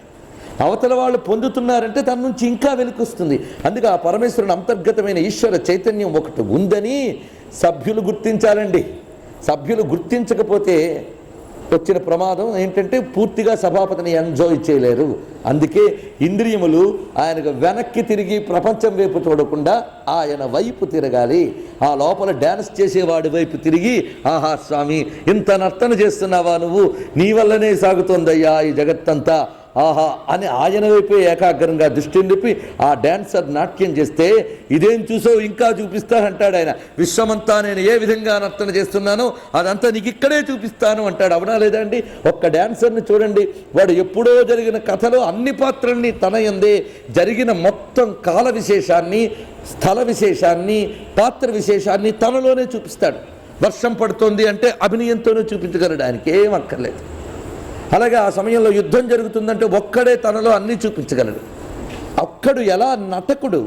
అవతల వాళ్ళు పొందుతున్నారంటే తన నుంచి ఇంకా వెలుకొస్తుంది. అందుకే ఆ పరమేశ్వరుని అంతర్గతమైన ఈశ్వర చైతన్యం ఒకటి ఉందని సభ్యులు గుర్తించాలండి. సభ్యులు గుర్తించకపోతే వచ్చిన ప్రమాదం ఏంటంటే పూర్తిగా సభాపతిని ఎంజాయ్ చేయలేరు. అందుకే ఇంద్రియములు ఆయనకు వెనక్కి తిరిగి ప్రపంచం వైపు చూడకుండా ఆయన వైపు తిరగాలి. ఆ లోపల డ్యాన్స్ చేసేవాడి వైపు తిరిగి, ఆహా స్వామి ఇంత నర్తన చేస్తున్నావా నువ్వు, నీ వల్లనే సాగుతోందయ్యా ఈ జగత్తంతా, ఆహా అని ఆయన వైపే ఏకాగ్రంగా దృష్టి నిలిపి ఆ డాన్సర్ నాట్యం చేస్తే ఇదేం చూసో ఇంకా చూపిస్తానంటాడు ఆయన. విశ్వమంతా నేను ఏ విధంగా నర్తన చేస్తున్నానో అదంతా నీకు ఇక్కడే చూపిస్తాను అంటాడు. అవునా లేదా అండి? ఒక్క డాన్సర్ని చూడండి, వాడు ఎప్పుడో జరిగిన కథలో అన్ని పాత్రల్ని తన యందే జరిగిన మొత్తం కాల విశేషాన్ని, స్థల విశేషాన్ని, పాత్ర విశేషాన్ని తనలోనే చూపిస్తాడు. వర్షం పడుతోంది అంటే అభినయంతోనే చూపించగలడు, ఆయనకి ఏం అక్కర్లేదు. అలాగే ఆ సమయంలో యుద్ధం జరుగుతుందంటే ఒక్కడే తనలో అన్నీ చూపించగలడు. అక్కడు ఎలా నటకుడు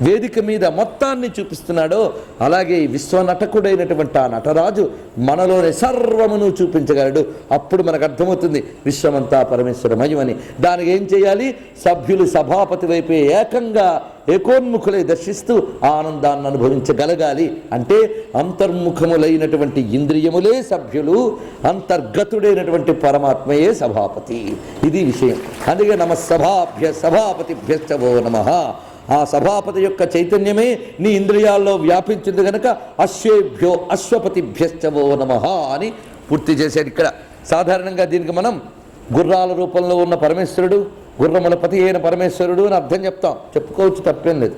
వేదిక మీద మొత్తాన్ని చూపిస్తున్నాడో అలాగే విశ్వనటకుడైనటువంటి ఆ నటరాజు మనలోని సర్వమును చూపించగలడు. అప్పుడు మనకు అర్థమవుతుంది విశ్వమంతా పరమేశ్వరమయమని. దానికి ఏం చేయాలి? సభ్యులు సభాపతి వైపే ఏకంగా ఏకోన్ముఖులై దర్శిస్తూ ఆనందాన్ని అనుభవించగలగాలి. అంటే అంతర్ముఖములైనటువంటి ఇంద్రియములే సభ్యులు, అంతర్గతుడైనటువంటి పరమాత్మయే సభాపతి. ఇది విషయం. అందుకే నమ సభాపతిభ్యశ్చ వో నమః. ఆ సభాపతి యొక్క చైతన్యమే నీ ఇంద్రియాల్లో వ్యాపించింది కనుక అశ్వేభ్యో అశ్వపతిభ్యశ్చ వో నమః అని పూర్తి చేశాడు. ఇక్కడ సాధారణంగా దీనికి మనం గుర్రాల రూపంలో ఉన్న పరమేశ్వరుడు, గుర్రముల పతి అయిన పరమేశ్వరుడు అని అర్థం చెప్పుకోవచ్చు, తప్పేం లేదు.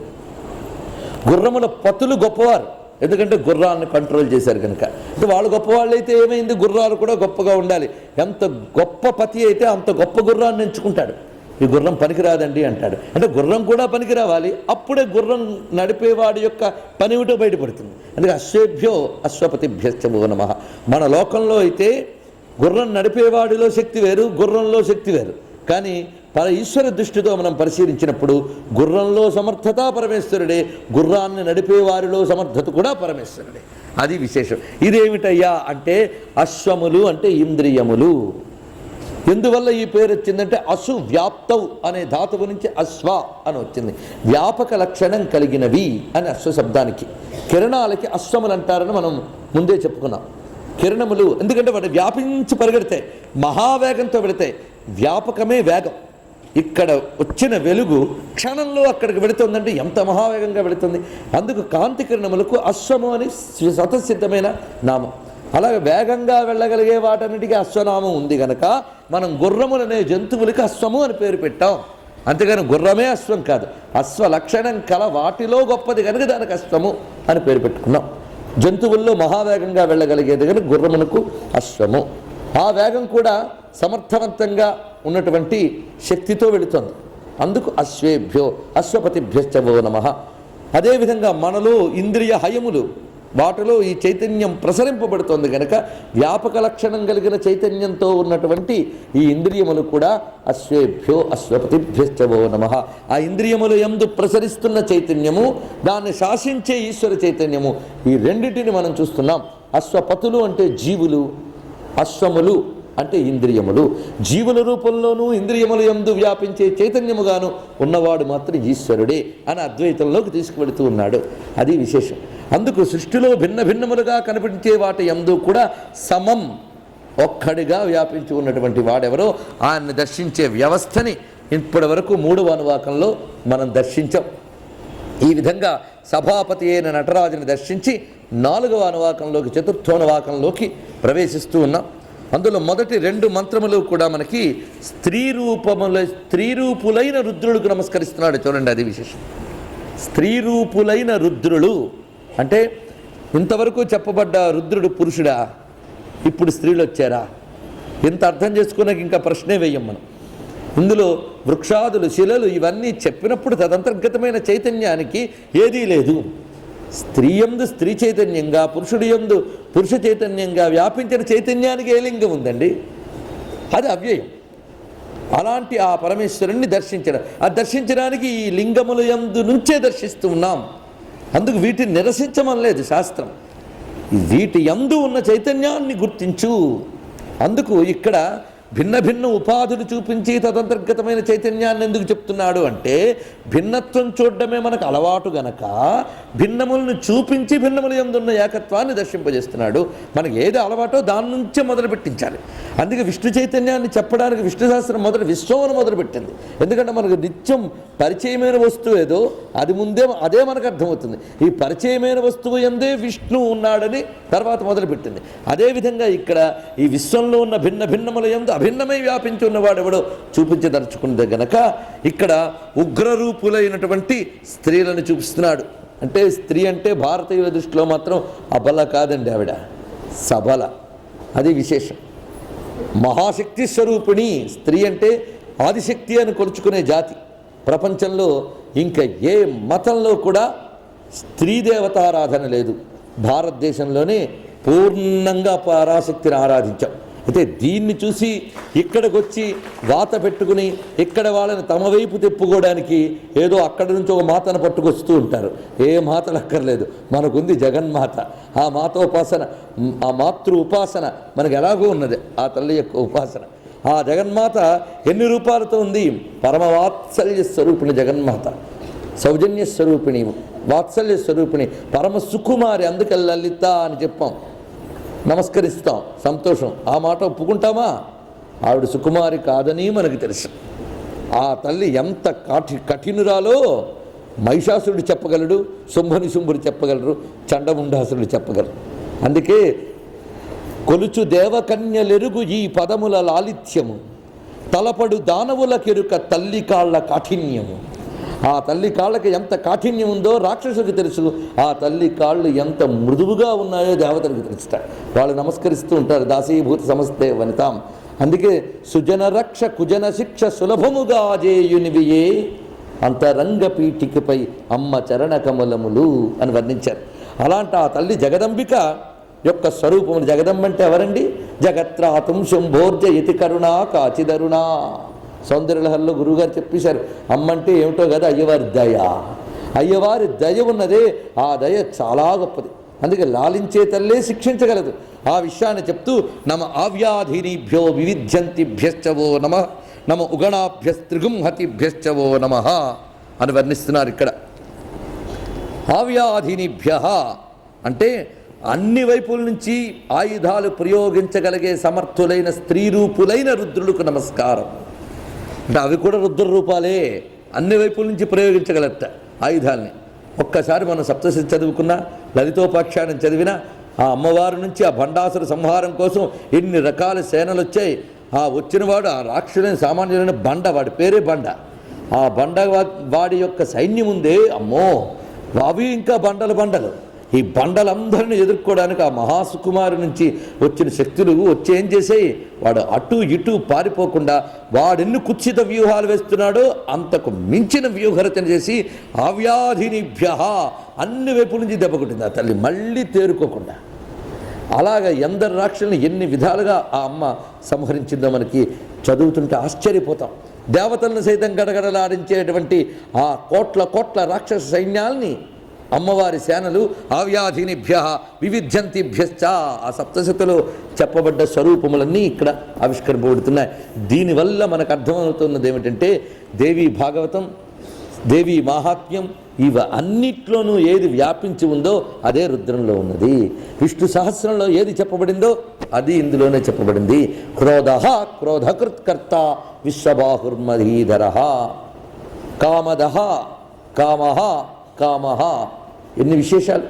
గుర్రముల పతులు గొప్పవారు, ఎందుకంటే గుర్రాన్ని కంట్రోల్ చేశారు కనుక. అంటే వాళ్ళు గొప్పవాళ్ళు అయితే ఏమైంది, గుర్రాలు కూడా గొప్పగా ఉండాలి. ఎంత గొప్ప పతి అయితే అంత గొప్ప గుర్రాన్ని ఎంచుకుంటాడు. ఈ గుర్రం పనికిరాదండి అంటాడు. అంటే గుర్రం కూడా పనికి రావాలి, అప్పుడే గుర్రం నడిపేవాడి యొక్క పనివిటో బయటపడుతుంది. అందుకే అశ్వేభ్యో అశ్వపతిభ్యశ్చ వో నమః. మన లోకంలో అయితే గుర్రం నడిపేవాడిలో శక్తి వేరు, గుర్రంలో శక్తి వేరు. కానీ ఈశ్వర దృష్టితో మనం పరిశీలించినప్పుడు గుర్రంలో సమర్థత పరమేశ్వరుడే, గుర్రాన్ని నడిపేవారిలో సమర్థత కూడా పరమేశ్వరుడే. అది విశేషం. ఇదేమిటయ్యా అంటే అశ్వములు అంటే ఇంద్రియములు. ఎందువల్ల ఈ పేరు వచ్చిందంటే అసు వ్యాప్తౌ అనే ధాతువు నుంచి అశ్వ అని వచ్చింది. వ్యాపక లక్షణం కలిగినవి అని అశ్వ శబ్దానికి. కిరణాలకి అశ్వములు అంటారని మనం ముందే చెప్పుకున్నాం. కిరణములు ఎందుకంటే వాటి వ్యాపించి పరిగెడతాయి, మహావేగంతో వెళతాయి. వ్యాపకమే వేగం. ఇక్కడ వచ్చిన వెలుగు క్షణంలో అక్కడికి వెళుతుందంటే ఎంత మహావేగంగా వెళుతుంది. అందుకు కాంతి కిరణములకు అశ్వము అని స్వతసిద్ధమైన నామం. అలాగే వేగంగా వెళ్ళగలిగే వాటన్నిటికీ అశ్వనామం ఉంది కనుక మనం గుర్రములనే జంతువులకి అశ్వము అని పేరు పెట్టాం. అంతేగాని గుర్రమే అశ్వం కాదు, అశ్వ లక్షణం కల వాటిలో గొప్పది కనుక దానికి అశ్వము అని పేరు పెట్టుకున్నాం. జంతువుల్లో మహావేగంగా వెళ్ళగలిగేది కనుక గుర్రమునకు అశ్వము. ఆ వేగం కూడా సమర్థవంతంగా ఉన్నటువంటి శక్తితో వెళుతుంది. అందుకు అశ్వేభ్యో అశ్వపతిభ్యశ్చ వో నమః. అదేవిధంగా మనలో ఇంద్రియ హయములు, వాటిలో ఈ చైతన్యం ప్రసరింపబడుతోంది కనుక వ్యాపక లక్షణం కలిగిన చైతన్యంతో ఉన్నటువంటి ఈ ఇంద్రియములు కూడా అశ్వేభ్యో అశ్వపతిభ్యశ్చ వో నమః. ఆ ఇంద్రియములు యందు ప్రసరిస్తున్న చైతన్యము, దాన్ని శాసించే ఈశ్వర చైతన్యము, ఈ రెండింటిని మనం చూస్తున్నాం. అశ్వపతులు అంటే జీవులు, అశ్వములు అంటే ఇంద్రియములు. జీవుల రూపంలోనూ ఇంద్రియముల యందు వ్యాపించే చైతన్యముగాను ఉన్నవాడు మాత్రం ఈశ్వరుడే అని అద్వైతంలోకి తీసుకువెళుతూ ఉన్నాడు. అది విశేషం. అందుకు సృష్టిలో భిన్న భిన్నములుగా కనిపించే వాటి యందు కూడా సమం ఒక్కడిగా వ్యాపించి ఉన్నటువంటి వాడెవరో ఆయన్ని దర్శించే వ్యవస్థని ఇప్పటి వరకు 3వ అనువాకంలో మనం దర్శించాం. ఈ విధంగా సభాపతి అయిన నటరాజుని దర్శించి 4వ అనువాకంలోకి 4వ అనువాకంలోకి ప్రవేశిస్తూ ఉన్నాం. అందులో మొదటి 2 మంత్రములు కూడా మనకి స్త్రీ రూపులైన రుద్రులకు నమస్కరిస్తున్నాడు. చూడండి, అది విశేషం. స్త్రీ రూపులైన రుద్రులు అంటే ఇంతవరకు చెప్పబడ్డ రుద్రుడు పురుషుడా, ఇప్పుడు స్త్రీలు వచ్చారా? ఇంత అర్థం చేసుకున్నాక ఇంకా ప్రశ్నే వేయం మనం. ఇందులో వృక్షాదులు, శిలలు ఇవన్నీ చెప్పినప్పుడు తదంతర్గతమైన చైతన్యానికి ఏదీ లేదు. స్త్రీ యందు స్త్రీ చైతన్యంగా, పురుషుడి యందు పురుష చైతన్యంగా వ్యాపించిన చైతన్యానికి ఏ లింగం ఉందండి? అది అవ్యయం. అలాంటి ఆ పరమేశ్వరుణ్ణి దర్శించడం, ఆ దర్శించడానికి ఈ లింగముల యందు నుంచే దర్శిస్తూ ఉన్నాం. అందుకు వీటిని నిరసించమనలేదు శాస్త్రం. వీటి యందు ఉన్న చైతన్యాన్ని గుర్తించు. అందుకు ఇక్కడ భిన్న భిన్న ఉపాధులు చూపించి తదంతర్గతమైన చైతన్యాన్ని ఎందుకు చెప్తున్నాడు అంటే, భిన్నత్వం చూడడమే మనకు అలవాటు గనక భిన్నములను చూపించి భిన్నముల యందున్న ఏకత్వాన్ని దర్శింపజేస్తున్నాడు. మనకి ఏది అలవాటో దాని నుంచే మొదలు పెట్టించాలి. అందుకే విష్ణు చైతన్యాన్ని చెప్పడానికి విష్ణు శాస్త్రం విశ్వమును మొదలుపెట్టింది. ఎందుకంటే మనకు నిత్యం పరిచయమైన వస్తువు ఏదో అది ముందే అదే మనకు అర్థమవుతుంది. ఈ పరిచయమైన వస్తువు యందే విష్ణు ఉన్నాడని తర్వాత మొదలుపెట్టింది. అదేవిధంగా ఇక్కడ ఈ విశ్వంలో ఉన్న భిన్న భిన్నముల యందు అభిన్నమై వ్యాపించి ఉన్నవాడెవడో చూపించదలుచుకున్నది గనక ఇక్కడ ఉగ్రరూపులైనటువంటి స్త్రీలను చూపిస్తున్నాడు. అంటే స్త్రీ అంటే భారతీయుల దృష్టిలో మాత్రం అబల కాదండి, ఆవిడ సబల. అది విశేషం. మహాశక్తి స్వరూపిణి స్త్రీ అంటే ఆదిశక్తి అని కొలుచుకునే జాతి. ప్రపంచంలో ఇంకా ఏ మతంలో కూడా స్త్రీ దేవతారాధన లేదు. భారతదేశంలోనే పూర్ణంగా పరాశక్తిని ఆరాధించాం. అయితే దీన్ని చూసి ఇక్కడికి వచ్చి వాత పెట్టుకుని ఇక్కడ వాళ్ళని తమ వైపు తెప్పుకోవడానికి ఏదో అక్కడి నుంచి ఒక మాతను పట్టుకొస్తూ ఉంటారు. ఏ మాతలు అక్కర్లేదు, మనకుంది జగన్మాత. ఆ మాతోపాసన, ఆ మాతృ ఉపాసన మనకు ఎలాగో ఉన్నది, ఆ తల్లి యొక్క ఉపాసన. ఆ జగన్మాత ఎన్ని రూపాలతో ఉంది? పరమవాత్సల్య స్వరూపిణి జగన్మాత, సౌజన్య స్వరూపిణి, వాత్సల్య స్వరూపిణి, పరమ సుకుమారి. అందుకే లలిత అని చెప్పాం, నమస్కరిస్తాం, సంతోషం. ఆ మాట ఒప్పుకుంటామా? ఆవిడ సుకుమారి కాదని మనకు తెలుసు. ఆ తల్లి ఎంత కఠినురాలో మహిషాసురుడు చెప్పగలడు, శుంభుడు చెప్పగలరు, చండముండాసురుడు చెప్పగలరు. అందుకే కొలుచు దేవకన్యలెరుగు ఈ పదముల లాలిత్యము, తలపడు దానవులకెరుక తల్లి కాళ్ళ కాఠిన్యము. ఆ తల్లి కాళ్ళకి ఎంత కాఠిన్యం ఉందో రాక్షసులకు తెలుసు. ఆ తల్లి కాళ్ళు ఎంత మృదువుగా ఉన్నాయో దేవతలకు తెలుస్తాయి. వాళ్ళు నమస్కరిస్తూ ఉంటారు, దాసీభూత సమస్తే వనితాం. అందుకే సుజన రక్ష కుజన శిక్ష సులభముగా జేయునివియే అంతరంగ పీఠికపై అమ్మ చరణ కమలములు అని వర్ణించారు. అలాంటి ఆ తల్లి జగదంబిక యొక్క స్వరూపములు. జగదంబ అంటే ఎవరండి? జగత్రాతుం శంభోర్జయతి కరుణా కాచిదరుణా. సౌందర్యలహరిలో గురువుగారు చెప్పేశారు, అమ్మంటే ఏమిటో కదా, అయ్యవారి దయ. అయ్యవారి దయ ఉన్నదే, ఆ దయ చాలా గొప్పది. అందుకే లాలించే తల్లే శిక్షించగలదు. ఆ విషయాన్ని చెప్తూ నమ ఆవ్యాధినిభ్యో వివిధ్యంతిభ్యశ్చవో నమ, నమ ఉగణాభ్యస్త్రిగుంహతిభ్యశ్చవో నమ అని వర్ణిస్తున్నారు ఇక్కడ. ఆవ్యాధినిభ్య అంటే అన్ని వైపుల నుంచి ఆయుధాలు ప్రయోగించగలిగే సమర్థులైన స్త్రీ రూపులైన రుద్రులకు నమస్కారం. అంటే అవి కూడా రుద్ర రూపాలే, అన్ని వైపుల నుంచి ప్రయోగించగలట ఆయుధాలని. ఒక్కసారి మనం సప్తశతి చదువుకున్నా, లలితోపాఖ్యానం చదివినా, ఆ అమ్మవారి నుంచి ఆ భండాసుర సంహారం కోసం ఎన్ని రకాల సేనలు వచ్చాయి. ఆ వచ్చినవాడు ఆ రాక్షసులైన సామాన్యులైన బండ, వాడి పేరే బండ. ఆ బండ వాడి యొక్క సైన్యం ఉందే, అమ్మో అవి ఇంకా బండలు. ఈ బండలందరినీ ఎదుర్కోవడానికి ఆ మహాసుకుమారి నుంచి వచ్చిన శక్తులు వచ్చి ఏం చేసాయి, వాడు అటు ఇటు పారిపోకుండా వాడెన్ని కుత్సిత వ్యూహాలు వేస్తున్నాడో అంతకు మించిన వ్యూహరచన చేసి ఆవ్యాధినిభ్య అన్ని వైపుల నుంచి దెబ్బకొట్టింది ఆ తల్లి, మళ్ళీ తేరుకోకుండా. అలాగ ఎందరు రాక్షసులను ఎన్ని విధాలుగా ఆ అమ్మ సంహరించిందో మనకి చదువుతుంటే ఆశ్చర్యపోతాం. దేవతలను సైతం గడగడలాడించేటువంటి ఆ కోట్ల రాక్షస సైన్యాల్ని అమ్మవారి సేనలు ఆవ్యాధినిభ్య వివిధ్యంతిభ్యశ్చ, ఆ సప్తశతిలో చెప్పబడ్డ స్వరూపములన్నీ ఇక్కడ ఆవిష్కరింపబడుతున్నాయి. దీనివల్ల మనకు అర్థమవుతున్నది ఏమిటంటే, దేవీ భాగవతం, దేవీ మాహాత్మ్యం, ఇవి అన్నిట్లోనూ ఏది వ్యాపించి ఉందో అదే రుద్రంలో ఉన్నది. విష్ణు సహస్రంలో ఏది చెప్పబడిందో అది ఇందులోనే చెప్పబడింది. క్రోధకృత్కర్త విశ్వబాహుర్మధీధర, కామః ఎన్ని విశేషాలు.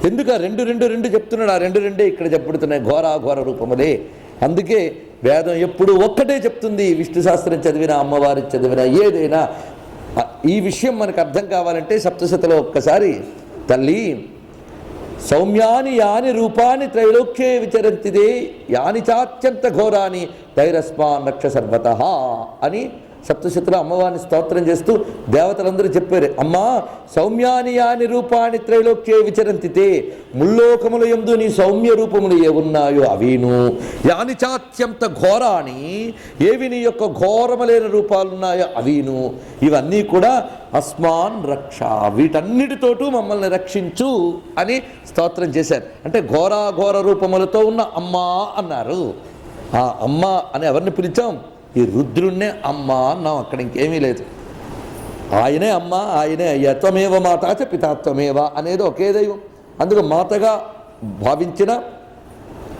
ఎందుకు రెండు చెప్తున్నాడు? ఆ రెండే ఇక్కడ చెప్పబడుతున్నాయి, ఘోర రూపములే. అందుకే వేదం ఎప్పుడు ఒక్కటే చెప్తుంది. విష్ణు శాస్త్రం చదివినా, అమ్మవారి చదివినా, ఏదైనా ఈ విషయం మనకు అర్థం కావాలంటే సప్తశతిలో ఒక్కసారి తల్లి సౌమ్యాని యాని రూపాన్ని త్రైలోక్యే విచరంతిదే యాని చాత్యంత ఘోరాని తైరస్మాన్ రక్ష సర్వతః అని సప్తశతిలో అమ్మవారిని స్తోత్రం చేస్తూ దేవతలందరూ చెప్పారు, అమ్మా సౌమ్యాని యాని రూపాన్ని త్రైలోక్యే విచరంతితే, ముల్లోకముల యందు నీ సౌమ్య రూపములు ఏ ఉన్నాయో అవిను, యాని చాత్యంత ఘోరాని ఏవి నీ యొక్క ఘోరములైన రూపాలున్నాయో అవిను, ఇవన్నీ కూడా అస్మాన్ రక్ష, వీటన్నిటితోటూ మమ్మల్ని రక్షించు అని స్తోత్రం చేశారు. అంటే ఘోర రూపములతో ఉన్న అమ్మా అన్నారు. ఆ అమ్మ అని ఎవరిని పిలిచాం? ఈ రుద్రుణ్ణే అమ్మ అన్నాం. అక్కడ ఇంకేమీ లేదు. ఆయనే అమ్మ, ఆయనే అయ్యా. త్వమేవ మాతాచ పితాత్వమేవ అనేది ఒకే దైవం. అందుకు మాతగా భావించిన,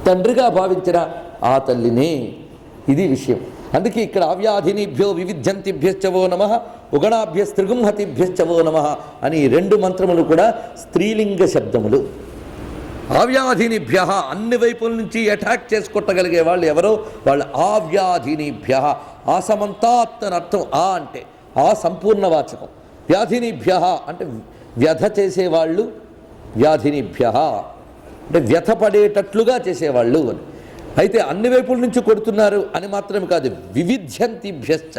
తండ్రిగా భావించిన ఆ తల్లినే. ఇది విషయం. అందుకే ఇక్కడ ఆవ్యాధినిభ్యో వివిధ్యంతిభ్యశ్చవో నమః ఉగణాభ్యస్త్రిగుంహతిభ్యశ్చవో నమః అని ఈ రెండు మంత్రములు కూడా స్త్రీలింగ శబ్దములు. ఆవ్యాధినిభ్య అన్ని వైపుల నుంచి అటాక్ చేసుకొట్టగలిగే వాళ్ళు ఎవరో వాళ్ళు ఆవ్యాధినిభ్య. ఆసమంతాత్ అని అర్థం. ఆ అంటే ఆ సంపూర్ణవాచకం. వ్యాధినిభ్య అంటే వ్యధ చేసేవాళ్ళు. వ్యాధినిభ్య అంటే వ్యథ పడేటట్లుగా చేసేవాళ్ళు అని. అయితే అన్ని వైపుల నుంచి కొడుతున్నారు అని మాత్రమే కాదు, వివిధ్యంతిభ్యశ్చ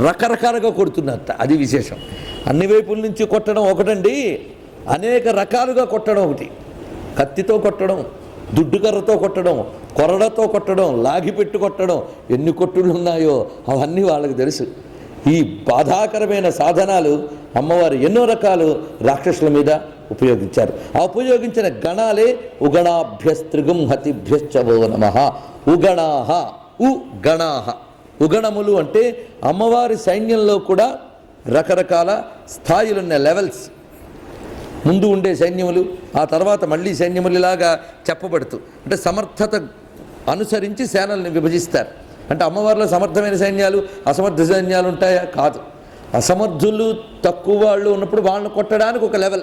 రకరకాలుగా కొడుతున్నట్ట. అది విశేషం. అన్ని వైపుల నుంచి కొట్టడం ఒకటండి, అనేక రకాలుగా కొట్టడం ఒకటి. కత్తితో కొట్టడం, దుడ్డుకర్రతో కొట్టడం, కొరడతో కొట్టడం, లాగిపెట్టు కొట్టడం, ఎన్ని కొట్టుళ్ళు ఉన్నాయో అవన్నీ వాళ్ళకి తెలుసు. ఈ బాధాకరమైన సాధనాలు అమ్మవారు ఎన్నో రకాలు రాక్షసుల మీద ఉపయోగించారు. ఆ ఉపయోగించిన గణాలే ఉగణాభ్యస్త్రిగుంహతిభ్యశ్చవో నమః. ఉగణాహ, ఉగణాహ. ఉగణములు అంటే అమ్మవారి సైన్యంలో కూడా రకరకాల స్థాయిలున్న లెవెల్స్. ముందు ఉండే సైన్యములు, ఆ తర్వాత మళ్ళీ సైన్యములు, ఇలాగా చెప్పబడుతూ అంటే సమర్థత అనుసరించి సేనల్ని విభజిస్తారు. అంటే అమ్మవారిలో సమర్థమైన సైన్యాలు, అసమర్థ సైన్యాలు ఉంటాయా? కాదు. అసమర్థులు తక్కువ వాళ్ళు ఉన్నప్పుడు వాళ్ళని కొట్టడానికి ఒక లెవెల్,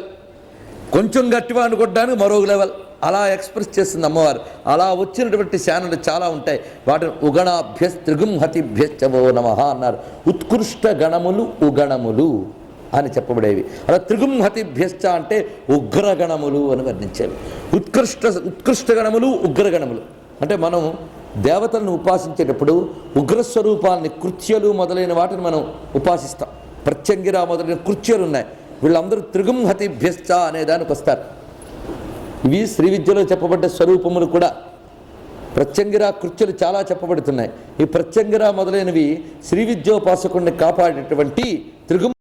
కొంచెం గట్టివాడిని కొట్టడానికి మరో లెవెల్, అలా ఎక్స్ప్రెస్ చేస్తుంది అమ్మవారు. అలా వచ్చినటువంటి సేనలు చాలా ఉంటాయి. వాటిని ఉగణాభ్యస్త్రిగుంహతిభ్యశ్చవో నమః అన్నారు. ఉత్కృష్ట గణములు ఉగణములు అని చెప్పబడేవి. అలా త్రిగుంహతిభ్యశ్చ అంటే ఉగ్రగణములు అని వర్ణించేవి. ఉత్కృష్ట గణములు ఉగ్రగణములు అంటే మనం దేవతలను ఉపాసించేటప్పుడు ఉగ్రస్వరూపాలని, కృత్యలు మొదలైన వాటిని మనం ఉపాసిస్తాం. ప్రత్యంగిర మొదలైన కృత్యలు ఉన్నాయి. వీళ్ళందరూ త్రిగుంహతిభ్యశ్చ అనే దానికి వస్తారు. ఇవి శ్రీ విద్యలో చెప్పబడ్డ స్వరూపములు కూడా. ప్రత్యంగిర కృత్యలు చాలా చెప్పబడుతున్నాయి. ఈ ప్రత్యంగిర మొదలైనవి శ్రీ విద్యోపాసకుడిని కాపాడేటువంటి త్రిగుం